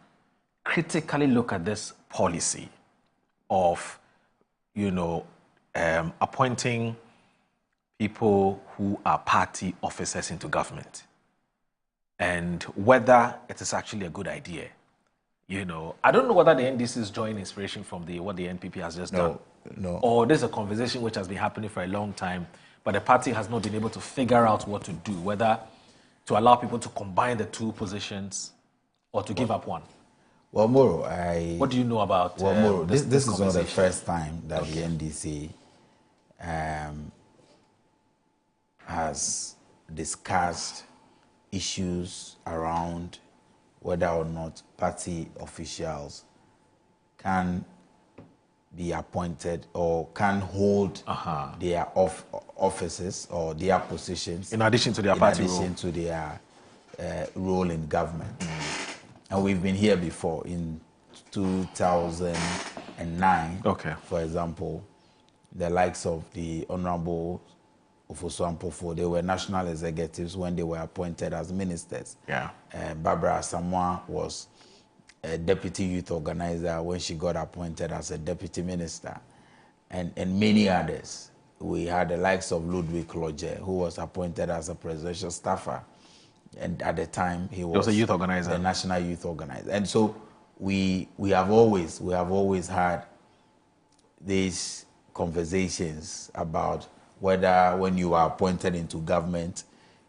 critically look at this policy of, you know, appointing people who are party officers into government, and whether it is actually a good idea. You know, I don't know whether the NDC is drawing inspiration from what the NPP has just done. No. Or there's a conversation which has been happening for a long time, but the party has not been able to figure out what to do, whether to allow people to combine the two positions or to give up one. Well, Moro, what do you know about Moro, this is not the conversation? first time that the NDC has discussed issues around whether or not party officials can be appointed or can hold their offices or their positions in addition to their party role. In addition to their role in government. And we've been here before in 2009. Okay. For example, the likes of the Honorable Ofosu Ampofo, they were national executives when they were appointed as ministers. Yeah. Barbara Asamoah was a deputy youth organizer when she got appointed as a deputy minister, and many others. We had the likes of Ludwig Lodge, who was appointed as a presidential staffer, and at the time he was a youth organizer, the national youth organizer. And so we have always had these conversations about whether when you are appointed into government,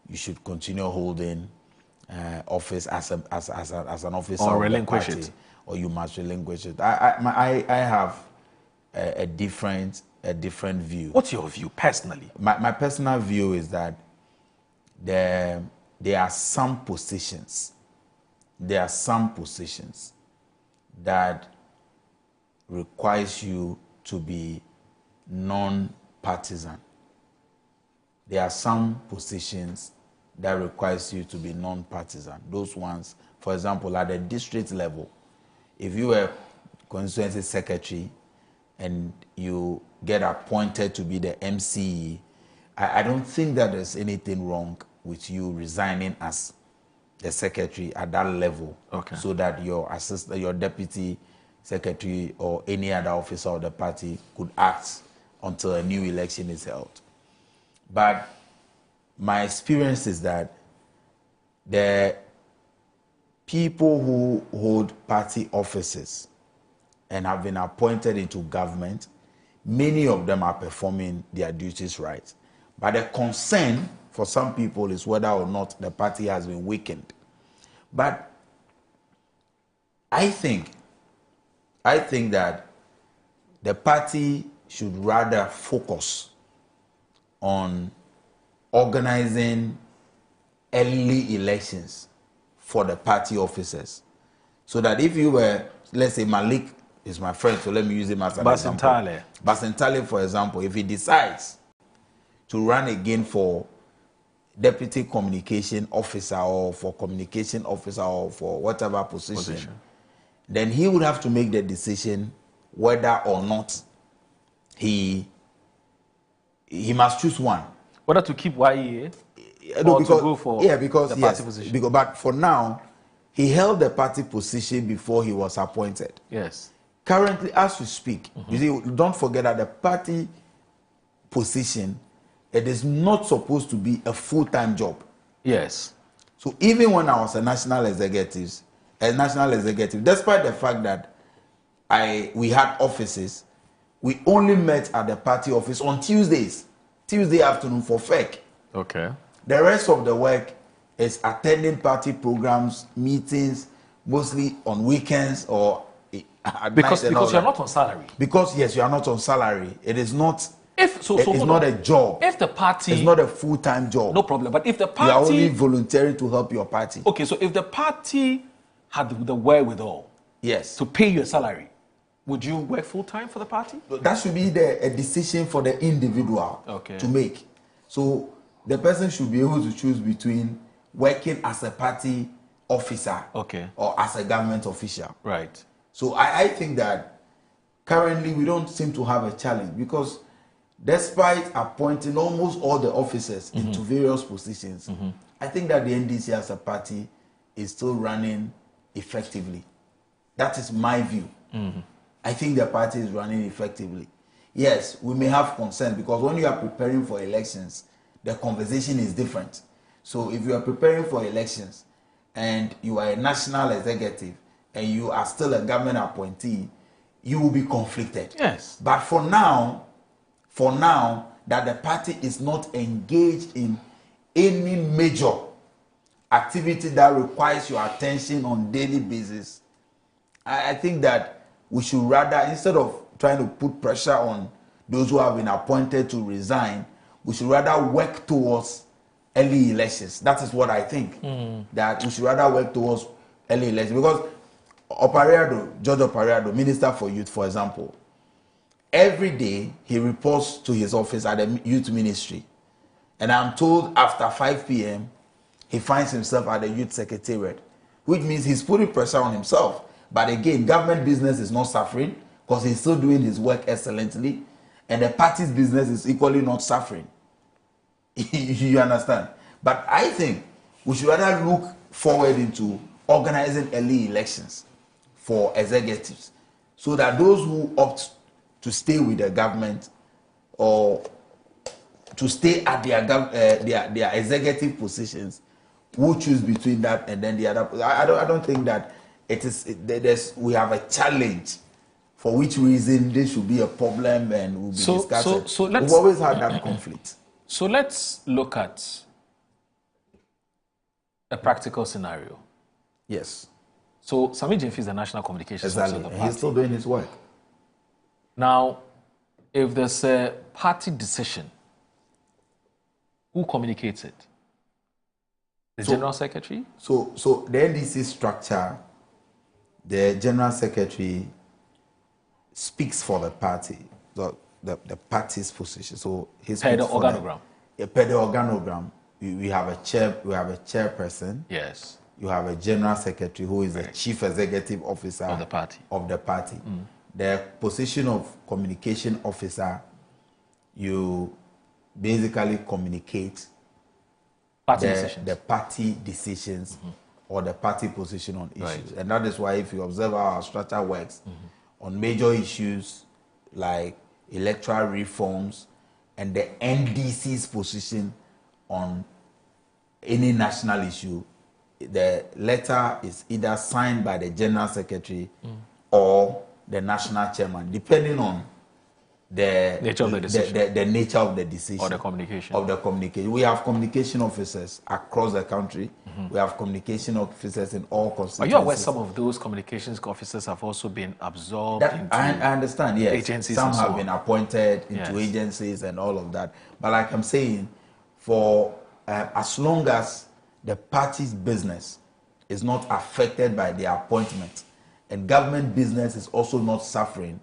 you should continue holding office as an officer or of relinquish the party, it, or you must relinquish it. I have a different view. What's your view personally? My personal view is that there are some positions that requires you to be non-partisan. There are some positions that requires you to be non-partisan. Those ones, for example, at the district level, if you were constituency secretary and you get appointed to be the MCE, I don't think that there's anything wrong with you resigning as the secretary at that level, so that your assistant, your deputy secretary, or any other officer of the party could act until a new election is held. But my experience is that the people who hold party offices and have been appointed into government, many of them are performing their duties right. But the concern for some people is whether or not the party has been weakened. But I think that the party should rather focus on organizing early elections for the party officers. So that if you were, let's say Malik is my friend, so let me use him as an example. Basentale, for example, if he decides to run again for deputy communication officer or for communication officer or for whatever position, then he would have to make the decision whether or not he must choose one. Whether to keep YEA No, or because, to go for the party position. Because, but for now, he held the party position before he was appointed. Yes. Currently, as we speak, you see, don't forget that the party position, it is not supposed to be a full-time job. Yes. So even when I was a national executive, despite the fact that we had offices, we only met at the party office on Tuesday afternoon for FEC. Okay. The rest of the work is attending party programs, meetings, mostly on weekends or at because night. Because you're not on salary. Because yes, you are not on salary. It is not. It's not a job. If the party, it's not a full-time job. No problem. But if the party, you are only volunteering to help your party. Okay, so if the party had the wherewithal, yes, to pay your salary, would you work full-time for the party? That should be a decision for the individual to make. So the person should be able to choose between working as a party officer or as a government official. Right. So I think that currently we don't seem to have a challenge because despite appointing almost all the officers into various positions, I think that the NDC as a party is still running effectively. That is my view. I think the party is running effectively. Yes, we may have concerns because when you are preparing for elections, the conversation is different. So if you are preparing for elections and you are a national executive and you are still a government appointee, you will be conflicted. Yes. But for now, that the party is not engaged in any major activity that requires your attention on daily basis, I think that we should rather, instead of trying to put pressure on those who have been appointed to resign, we should rather work towards early elections. That is what I think. That we should rather work towards early elections. Because George Opariado, Minister for Youth, for example, every day he reports to his office at the Youth Ministry. And I'm told after 5 p.m., he finds himself at the Youth Secretariat, which means he's putting pressure on himself. But again, government business is not suffering because he's still doing his work excellently. And the party's business is equally not suffering. You understand? But I think we should rather look forward into organizing early elections for executives so that those who opt to stay with the government or to stay at their executive positions will choose between that and then the other. I don't think that we have a challenge for which reason there should be a problem and we'll be discussing. So we've always had that conflict. So let's look at a practical scenario. Yes. So Sami Jemfi is the national communications officer of the party. He's still doing his work. Now, if there's a party decision, who communicates it? The General Secretary? So the NDC structure, the General Secretary speaks for the party, the party's position. So his per the organogram. Per the organogram, we have a chairperson. Yes. You have a General Secretary who is the Chief Executive Officer of the party. The position of Communication Officer, you basically communicate the party decisions or the party position on issues. Right. And that is why if you observe how our structure works, on major issues like electoral reforms and the NDC's position on any national issue the letter is either signed by the General Secretary or the National Chairman, depending on the nature of the decision, the nature of the decision or the communication. We have communication officers across the country. We have communication officers in all constituencies. Are you aware some of those communications officers have also been absorbed into I understand, yes. agencies? Some and so have on. been appointed into agencies and all of that. But like I'm saying, for as long as the party's business is not affected by the appointment, and government business is also not suffering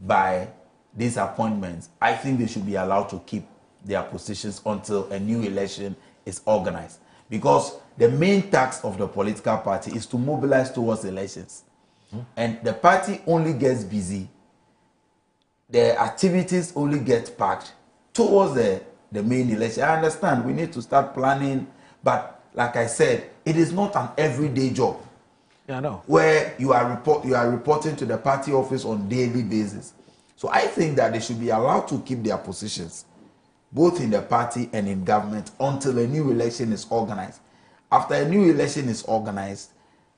by these appointments, I think they should be allowed to keep their positions until a new election is organized. Because the main task of the political party is to mobilize towards elections. And the party only gets busy, the activities only get packed towards the main election. I understand we need to start planning, but like I said, it is not an everyday job. Yeah, I know. Where you are reporting to the party office on daily basis. So I think that they should be allowed to keep their positions, both in the party and in government, until a new election is organized. After a new election is organized,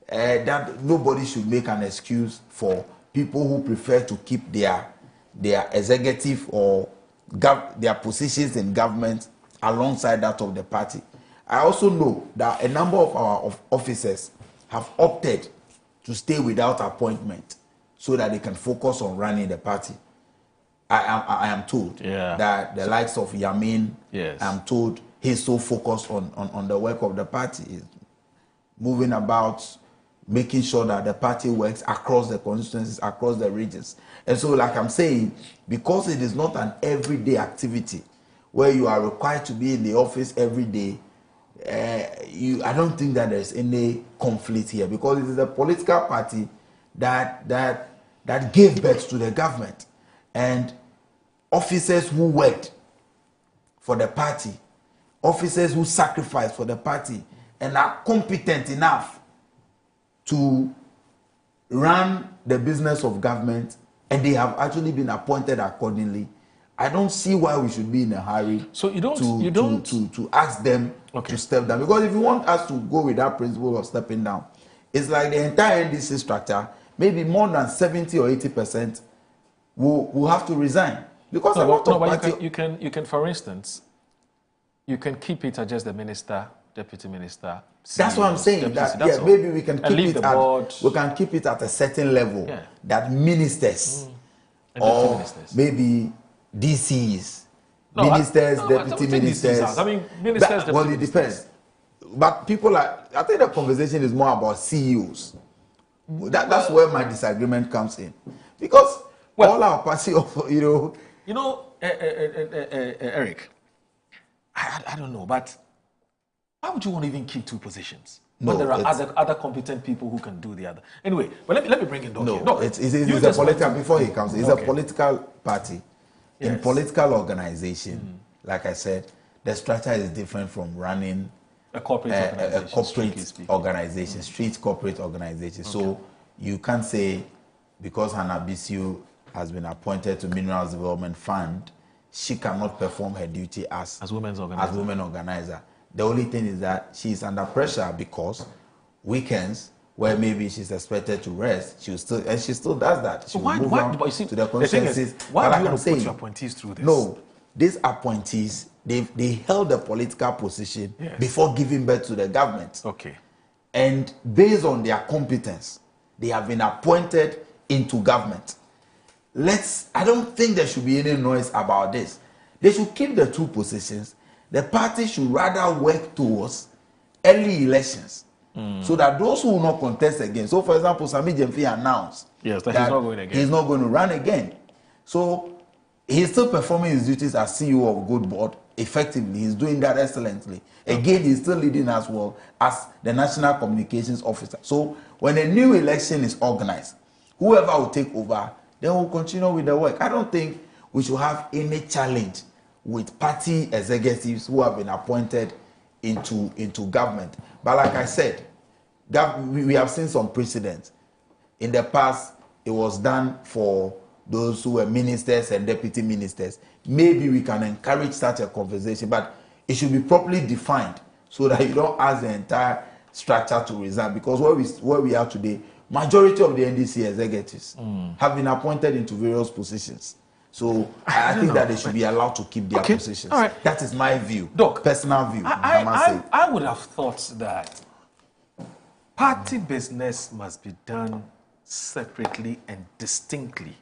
that nobody should make an excuse for people who prefer to keep their executive or their positions in government alongside that of the party. I also know that a number of our officers have opted to stay without appointment so that they can focus on running the party. I am told that the likes of Yamin, I'm told he's so focused on the work of the party, he's moving about, making sure that the party works across the constituencies, across the regions. And so, like I'm saying, because it is not an everyday activity where you are required to be in the office every day, I don't think that there's any conflict here, because it is a political party that gave birth to the government. And officers who worked for the party, officers who sacrificed for the party and are competent enough to run the business of government, and they have actually been appointed accordingly. I don't see why we should be in a hurry to ask them to step down. Because if you want us to go with that principle of stepping down, it's like the entire NDC structure, maybe more than 70 or 80% will have to resign. Because you can, for instance, you can keep it at just the minister, deputy minister. That's what I'm saying. Maybe we can keep it at a certain level that ministers or maybe DCs, deputy ministers. I mean, ministers. Well, it depends. But I think the conversation is more about CEOs. That's where my disagreement comes in, because all our party, Eric, I don't know, but why would you want to even keep two positions? No, when there are other competent people who can do the other. Anyway, but let me bring in Doc. No, it's a political, before he comes, it's a political party. In political organization, like I said, the structure is different from running a corporate organization, street corporate organization. So you can't say because Hannah Bisiu has been appointed to Minerals Development Fund, she cannot perform her duty as women's organizer. The only thing is that she's under pressure because weekends, where maybe she's expected to rest, she still does that. She will move on to the constituencies. Why do you want to put your appointees through this? No, these appointees, they held a political position before giving birth to the government. Okay. And based on their competence, they have been appointed into government. I don't think there should be any noise about this. They should keep the two positions. The party should rather work towards early elections. So that those who will not contest again. So, for example, Sami Jemfi announced that he's not going again. He's not going to run again. So he's still performing his duties as CEO of Good Board effectively. He's doing that excellently. Again, he's still leading as well as the National Communications Officer. So when a new election is organized, whoever will take over, then we'll continue with the work. I don't think we should have any challenge with party executives who have been appointed into government. But like I said, we have seen some precedents. In the past, it was done for those who were ministers and deputy ministers. Maybe we can encourage such a conversation, but it should be properly defined so that you don't ask the entire structure to resign, because where we are today, majority of the NDC executives have been appointed into various positions. So I think that they should be allowed to keep their positions. All right. That is my view, Doc, personal view. I would have thought that party business must be done separately and distinctly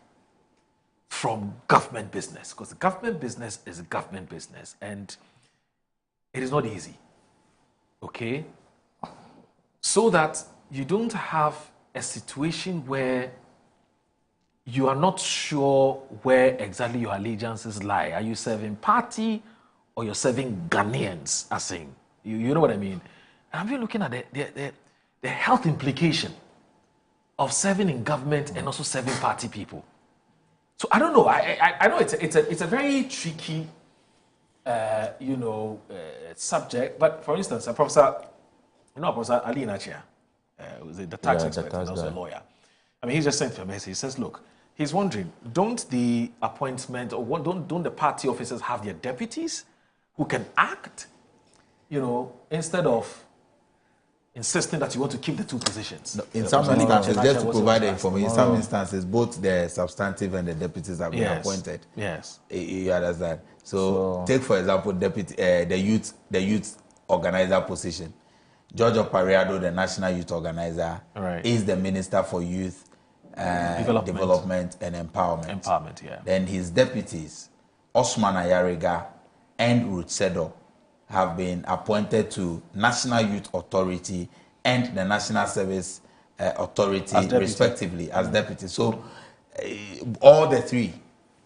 from government business, because government business is government business, and it is not easy. Okay? So that you don't have a situation where you are not sure where exactly your allegiances lie. Are you serving party or you're serving Ghanaians, as saying? You know what I mean? And I'm really looking at the health implication of serving in government and also serving party people. So I don't know. I know it's a very tricky, subject. But for instance, Professor Ali Nachia, was the tax expert, and also a lawyer. I mean, he just sent me a message. He says, look, he's wondering, don't the appointment or don't the party officers have their deputies who can act, instead of insisting that you want to keep the two positions? No, in some instances, just to provide the information, in some instances, both the substantive and the deputies have been appointed. Yes. You understand? So take, for example, the youth organizer position. George Opariado, the national youth organizer, is the minister for youth development and empowerment. Then his deputies, Osman Ayariga and Ruth Sedo, have been appointed to National Youth Authority and the National Service Authority, respectively, as deputies. So all the three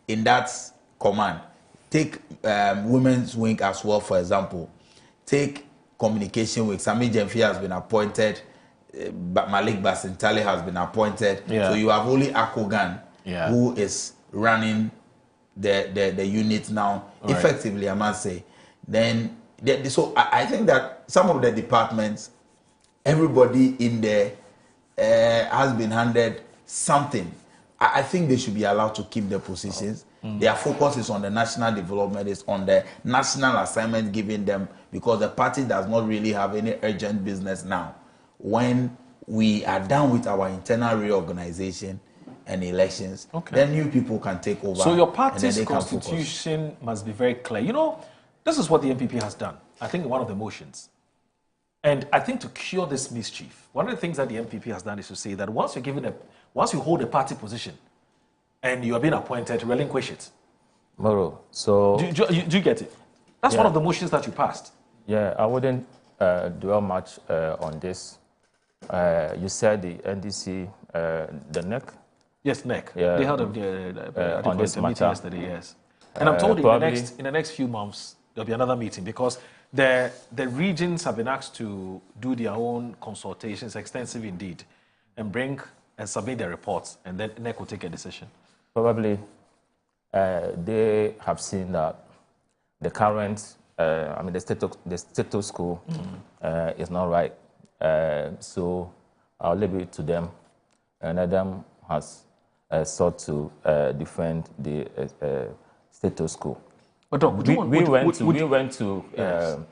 in that command. Take women's wing as well, for example. Take communication wing. Sami Jemfi has been appointed. Malik Basintali has been appointed. So you have only Akogan, who is running the unit now, effectively, I must say. Then, so I think that some of the departments, everybody in there has been handed something. I think they should be allowed to keep their positions. Their focus is on the national development, is on the national assignment given them, because the party does not really have any urgent business now. When we are done with our internal reorganization and elections, then new people can take over. So your party's constitution must be very clear. This is what the MPP has done, I think, in one of the motions. And I think to cure this mischief, one of the things that the MPP has done is to say that once you hold a party position and you are being appointed, relinquish it. Moro, so... Do you get it? That's one of the motions that you passed. Yeah, I wouldn't dwell much on this. You said the NDC, the NEC? Yes, NEC. Yeah, they held on this matter meeting yesterday, yes. And I'm told in the next few months, there'll be another meeting, because the regions have been asked to do their own consultations, extensive indeed, and bring and submit their reports, and then NEC will take a decision. Probably they have seen that the current, the status quo is not right. So I'll leave it to them. And Adam has sought to defend the status quo. But we went to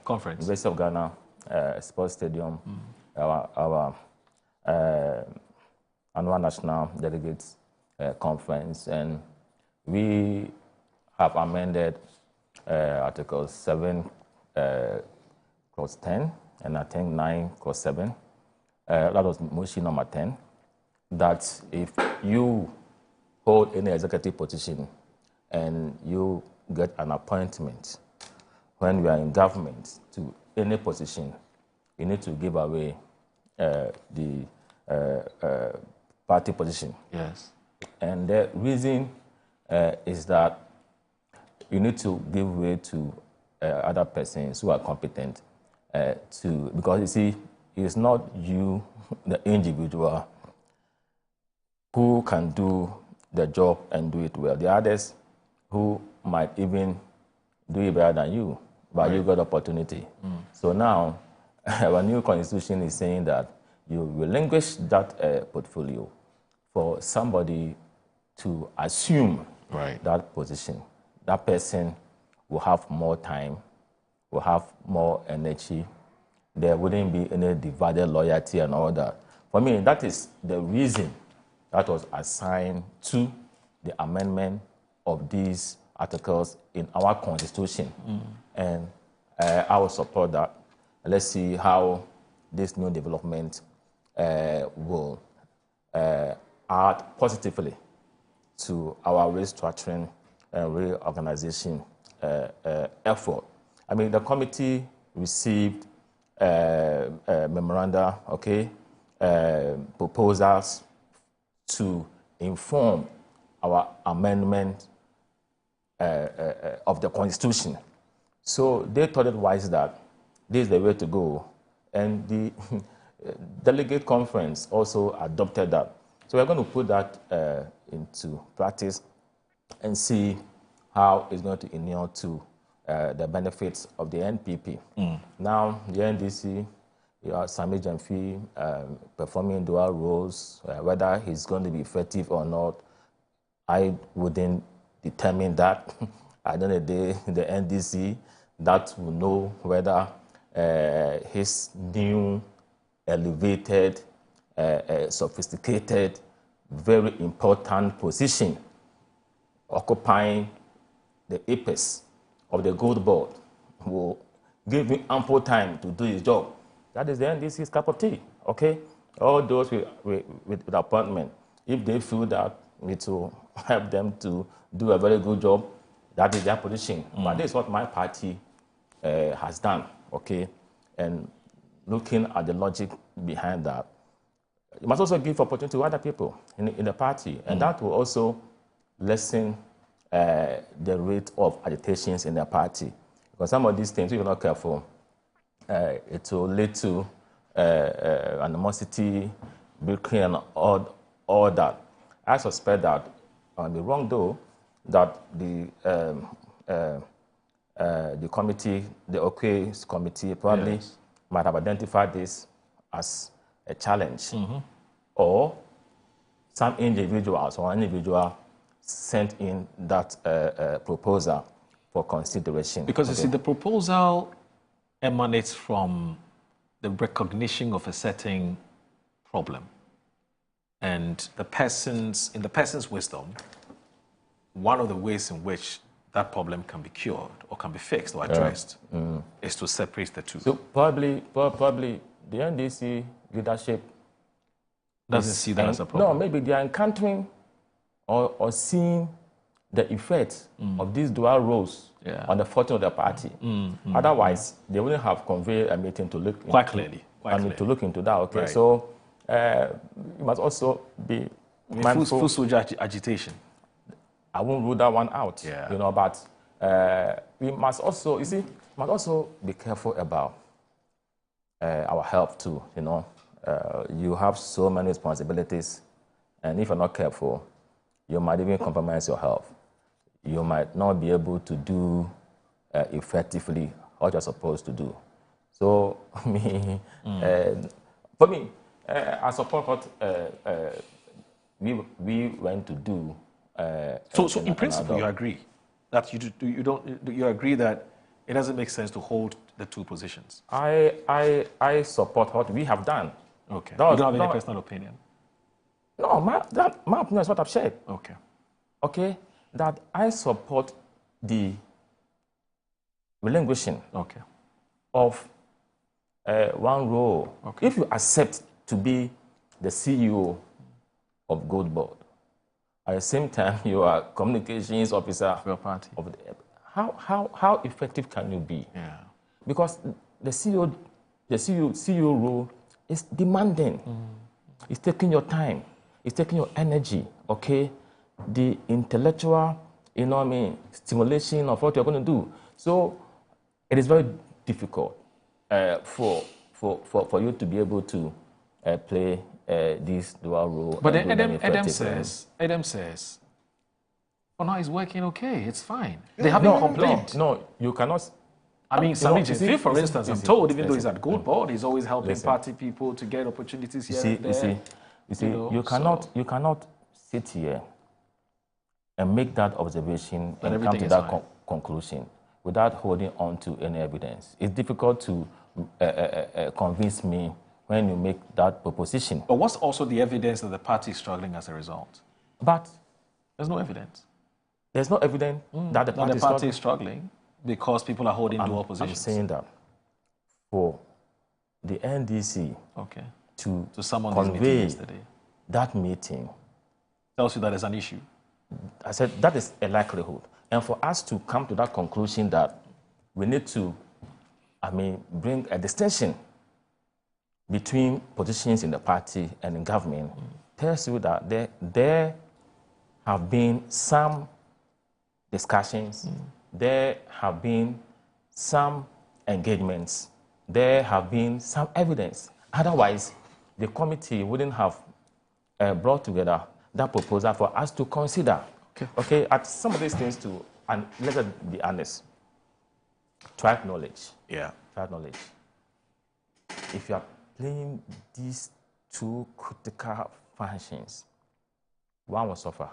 conference, University of Ghana Sports Stadium, our annual national delegates conference, and we have amended Article 7 clause 10, and I think 9 clause 7. That was motion number 10. That if you hold any executive position and you get an appointment when you are in government to any position, you need to give away the party position. Yes. And the reason is that you need to give way to other persons who are competent because you see, it's not you, the individual, who can do the job and do it well. The others who might even do it better than you, but you got opportunity. So now, our new constitution is saying that you relinquish that portfolio for somebody to assume that position. That person will have more time, will have more energy, there wouldn't be any divided loyalty and all that. For me, that is the reason that was assigned to the amendment of these articles in our constitution. And I will support that. Let's see how this new development will add positively to our restructuring and reorganization effort. I mean, the committee received memoranda, proposals to inform our amendment of the Constitution. So they thought it wise that this is the way to go. And the delegate conference also adopted that. So we're going to put that into practice and see how it's going to inure to the benefits of the NPP. Now, the NDC, you have Sami Jamfi performing dual roles, whether he's going to be effective or not, I wouldn't determine that. At the end of the day, the NDC, that will know whether his new, elevated, sophisticated, very important position occupying the apex of the gold board will give him ample time to do his job. That is the NDC's cup of tea, okay? All those with appointment, if they feel that it will help them to do a very good job, that is their position. But this is what my party has done, okay? And looking at the logic behind that, you must also give opportunity to other people in the party, and that will also lessen the rate of agitations in the party. Because some of these things, if you're not careful, it will lead to animosity, bickering, and all that. I suspect that, on the wrong though, that the committee, the OK committee, probably might have identified this as a challenge, or some individuals or an individual sent in that proposal for consideration. Because you see, the proposal emanates from the recognition of a certain problem, and in the person's wisdom, one of the ways in which that problem can be cured or can be fixed or addressed is to separate the two. So probably the NDC leadership doesn't see that as a problem. No, maybe they are encountering or seeing the effect of these dual roles on the fortune of the party. Otherwise, they wouldn't have convened a meeting to look quite clearly. To look into that. Okay, right. So you must also be mindful. Full soldier agitation. I won't rule that one out. You know, but we must also, you see, must also be careful about our health too. You know, you have so many responsibilities, and if you're not careful, you might even compromise your health. You might not be able to do effectively what you're supposed to do. So, for me, I support what we went to do. So in principle, you agree that you agree that it doesn't make sense to hold the two positions. I support what we have done. Okay. You don't have any personal opinion. No, my opinion is what I've shared. Okay. Okay, that I support the relinquishing of one role. Okay. If you accept to be the CEO of Gold Board, at the same time you are communications officer of your party. How effective can you be? Yeah. Because the CEO role is demanding. It's taking your time. It's taking your energy. Okay. The intellectual, stimulation of what you're going to do. So it is very difficult for you to be able to play this dual role. But then Adam says, for now it's working okay. It's fine. They haven't complained. No, you cannot. I mean, Sami Jamfi, for instance, I'm told, even though he's at Gold Board, he's always helping party people to get opportunities here and there. You cannot sit here and make that observation and come to that conclusion without holding on to any evidence. It's difficult to convince me when you make that proposition. But what's also the evidence that the party is struggling as a result? But there's no evidence. There's no evidence that the party, is struggling because people are holding dual positions. I'm saying that for the NDC to summon convey this meeting that meeting tells you that there's an issue. I said that is a likelihood. And for us to come to that conclusion that we need to, bring a distinction between positions in the party and in government, tells you that there have been some discussions, there have been some engagements, there have been some evidence. Otherwise, the committee wouldn't have brought together that proposal for us to consider. Okay, at some of these things too, and let us be honest. Tribe knowledge. Yeah. Tribe knowledge. If you are playing these two critical functions, one will suffer.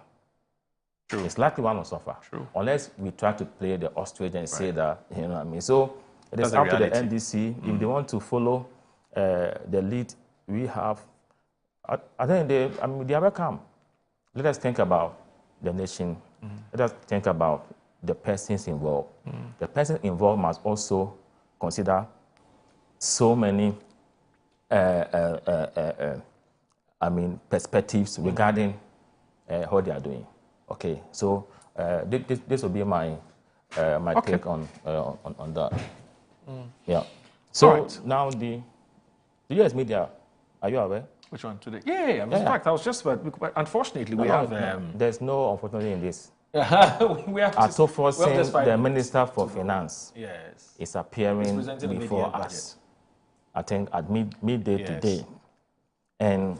True. It's likely one will suffer. True. Unless we try to play the ostrich and say that, you know what I mean? So it is That's up to the reality. NDC. If they want to follow the lead we have, I think they are welcome. Let us think about the nation. Let us think about the persons involved. The person involved must also consider so many perspectives regarding what they are doing. Okay, so this will be my take on that. Yeah. So now the US media, are you aware? Which one today? Yeah. In fact, I was just. Unfortunately, we have. There's no unfortunately in this. We have to the Minister for Finance is appearing before us. I think at midday today, and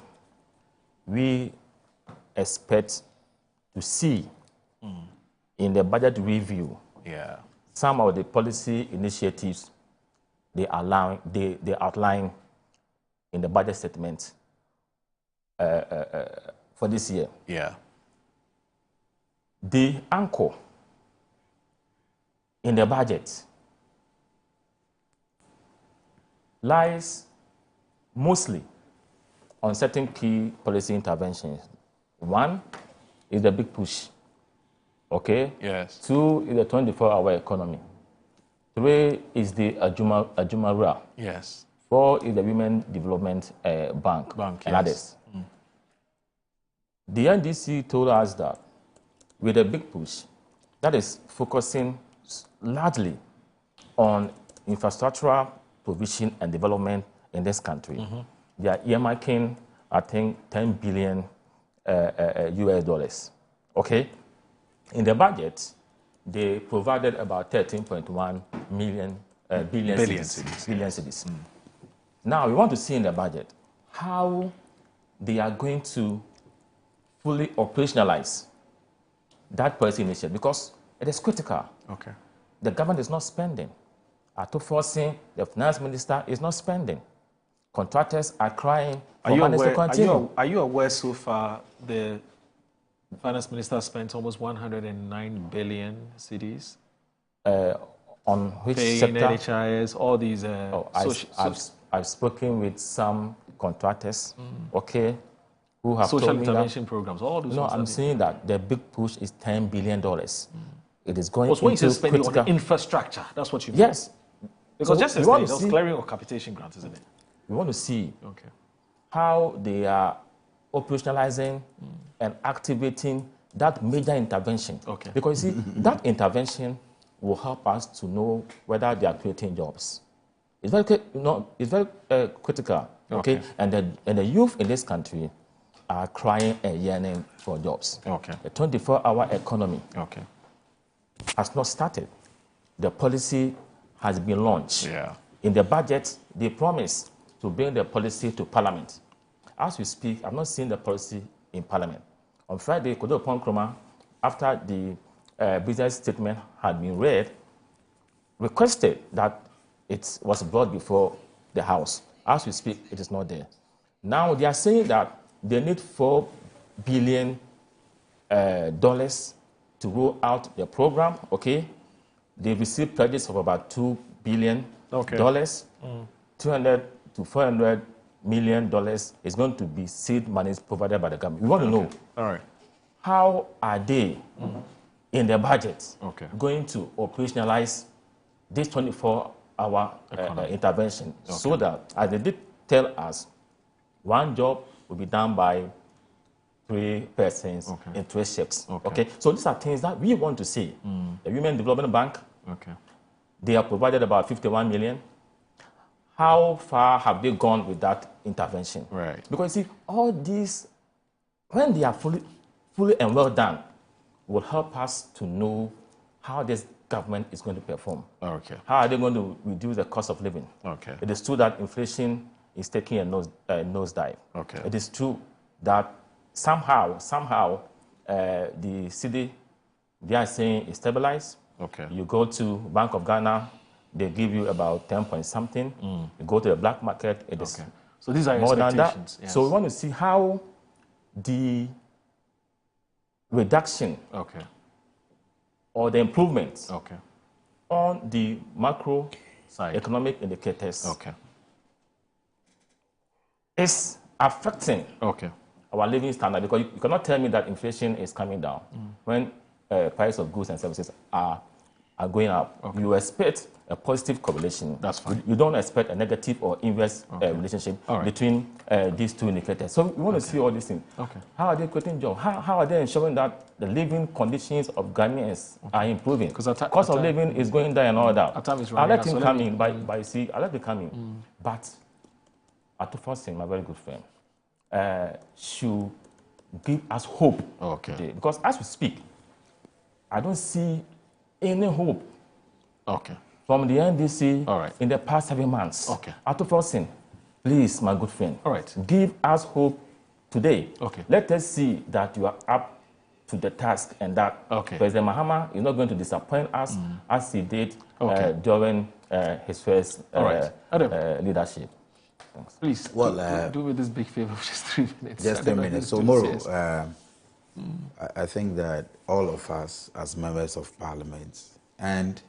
we expect to see in the budget review some of the policy initiatives they outline in the budget statement for this year. Yeah. The anchor in the budget lies mostly on certain key policy interventions. One is the big push. Okay? Yes. 2 is the 24-hour economy. 3 is the Ajumara. Yes. 4 is the Women Development Bank and others. The NDC told us that with a big push, that is focusing largely on infrastructural provision and development in this country. They are earmarking, I think, $10 billion US. Okay? In the budget, they provided about 13.1 billion cedis. Now, we want to see in the budget how they are going to fully operationalize that policy initiative, because it is critical. Okay. The government is not spending. After forcing, the finance minister is not spending. Contractors are crying for money to continue. Are you aware so far the finance minister spent almost 109 billion cedis? On which paying sector? NHIS, all these. I've spoken with some contractors, okay, who have social told me intervention that, programs. All those. No, I'm saying that the big push is $10 billion. It is going when you say into spending critical on infrastructure, that's what you mean. Yes. Because So just we yesterday, want to there was see- clearing of capitation grants, isn't it? We want to see Okay. how they are operationalizing and activating that major intervention. Okay. Because you see, that intervention will help us to know whether they are creating jobs. It's very critical. Okay. And the youth in this country are crying and yearning for jobs. Okay. The 24-hour economy Okay. has not started. The policy has been launched. Yeah. In the budget, they promised to bring the policy to Parliament. As we speak, I've not seen the policy in Parliament. On Friday, Kodo Ponkroma, after the business statement had been read, requested that it was brought before the House. As we speak, it is not there. Now they are saying that they need $4 billion to roll out the program. Okay, they received pledges of about $2 billion dollars, $200 to $400 million is going to be seed monies provided by the government. We want to know how are they in their budget going to operationalize this 24-hour intervention so that, as they did tell us, one job will be done by 3 persons in 3 shifts. Okay. So these are things that we want to see. The Women Development Bank, they have provided about 51 million. How far have they gone with that intervention? Right. Because you see, all these, when they are fully and well done, will help us to know how this government is going to perform. How are they going to reduce the cost of living? It is true that inflation is taking a nosedive. It is true that somehow, the city, they are saying is stabilized. You go to Bank of Ghana, they give you about 10 point something. You go to the black market, it is so these are more than that. Yes. So we want to see how the reduction or the improvements on the macro economic indicators is affecting our living standard, because you cannot tell me that inflation is coming down when price of goods and services are going up. You expect a positive correlation. That's fine. You don't expect a negative or inverse relationship between these two indicators. So we want to see all these things. How are they creating jobs? How are they ensuring that the living conditions of Ghanaians are improving? Because cost of living is going down and all that. I'll let him come in, I'll let him come in. But Atufosin, my very good friend, should give us hope today. Because as we speak, I don't see any hope from the NDC in the past 7 months. Atufosin, please, my good friend, give us hope today. Let us see that you are up to the task and that President Mahama is not going to disappoint us as he did during his first leadership. Thanks. Please, do me this big favor of just 3 minutes. Just 3 minutes. So, Moro, I think that all of us as members of parliament and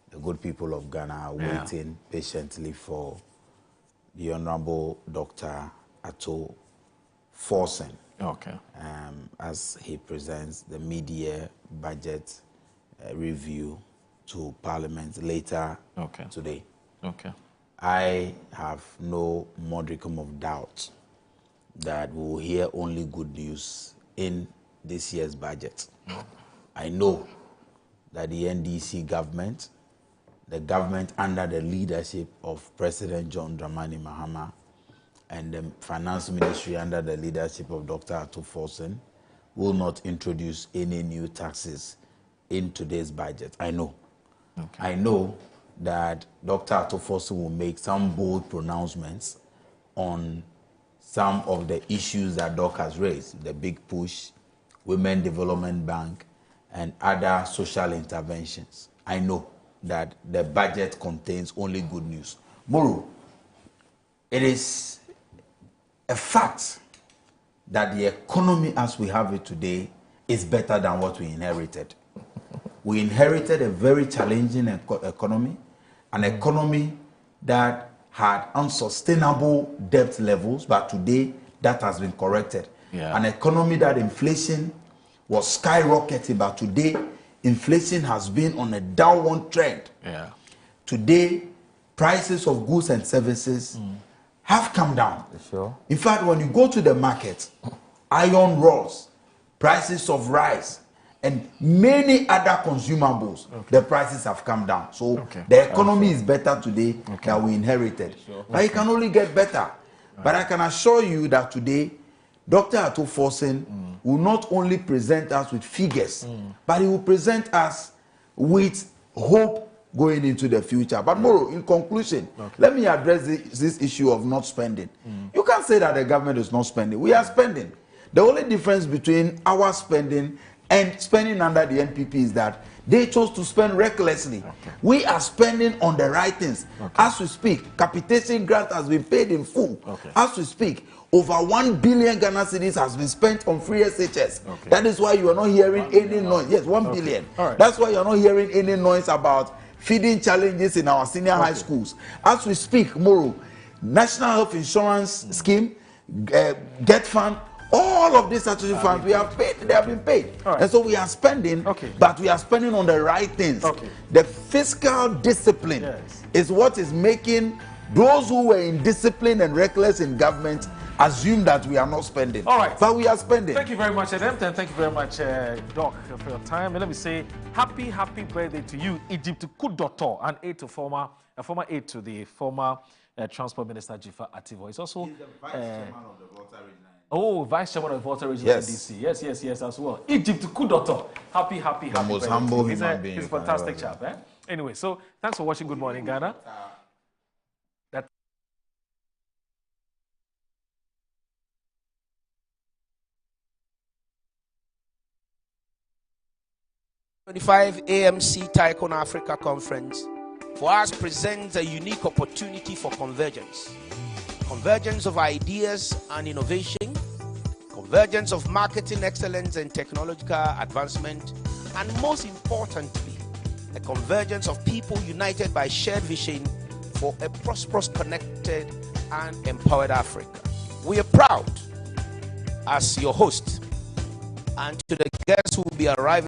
the good people of Ghana are waiting patiently for the Honorable Dr. Atufosin as he presents the mid-year budget review to Parliament later today. I have no modicum of doubt that we will hear only good news in this year's budget. I know that the NDC government, the government under the leadership of President John Dramani Mahama, and the Finance Ministry under the leadership of Dr. Atufosin will not introduce any new taxes in today's budget. I know. I know that Dr. Atufosin will make some bold pronouncements on some of the issues that Doc has raised, the big push, Women Development Bank, and other social interventions. I know that the budget contains only good news. Moro, it is a fact that the economy as we have it today is better than what we inherited. We inherited a very challenging economy, an economy that had unsustainable debt levels, but today that has been corrected. An economy that inflation was skyrocketing, but today inflation has been on a downward trend. Today, prices of goods and services have come down. In fact, when you go to the market, iron rods, prices of rice, and many other consumables, the prices have come down. So the economy is better today than we inherited. But it can only get better. But I can assure you that today, Dr. Atufosin will not only present us with figures, but he will present us with hope going into the future. But Moro, in conclusion, let me address this issue of not spending. You can't say that the government is not spending. We are spending. The only difference between our spending and spending under the NPP is that they chose to spend recklessly. We are spending on the right things. As we speak, capitation grant has been paid in full. As we speak, over 1 billion Ghana cedis has been spent on free SHS. That is why you are not hearing any noise. Yes, 1 billion. That's why you are not hearing any noise about feeding challenges in our senior high schools. As we speak, Moro, National Health Insurance Scheme, Get Fund, all of these statutory funds, we have paid, they have been paid. Right. And so we are spending, but we are spending on the right things. The fiscal discipline is what is making those who were indisciplined and reckless in government assume that we are not spending. All right. But we are spending. Thank you very much, Adam, and thank you very much, Doc, for your time. And let me say happy birthday to you, Egypt Kudoto, an aide to former aide to the former Transport Minister Jifa Ativo. He's also the vice chairman of the Volta Regional. Vice chairman of the Volta Regional DC. Yes, as well. Egypt Kudoto. Happy the most birthday. Humble human being. He's a fantastic chap. Anyway, so thanks for watching Good Morning Ghana. 25 AMC Tycoon Africa Conference for us presents a unique opportunity for convergence. Convergence of ideas and innovation, convergence of marketing excellence and technological advancement, and most importantly, a convergence of people united by shared vision for a prosperous, connected, and empowered Africa. We are proud as your host and to the guests who will be arriving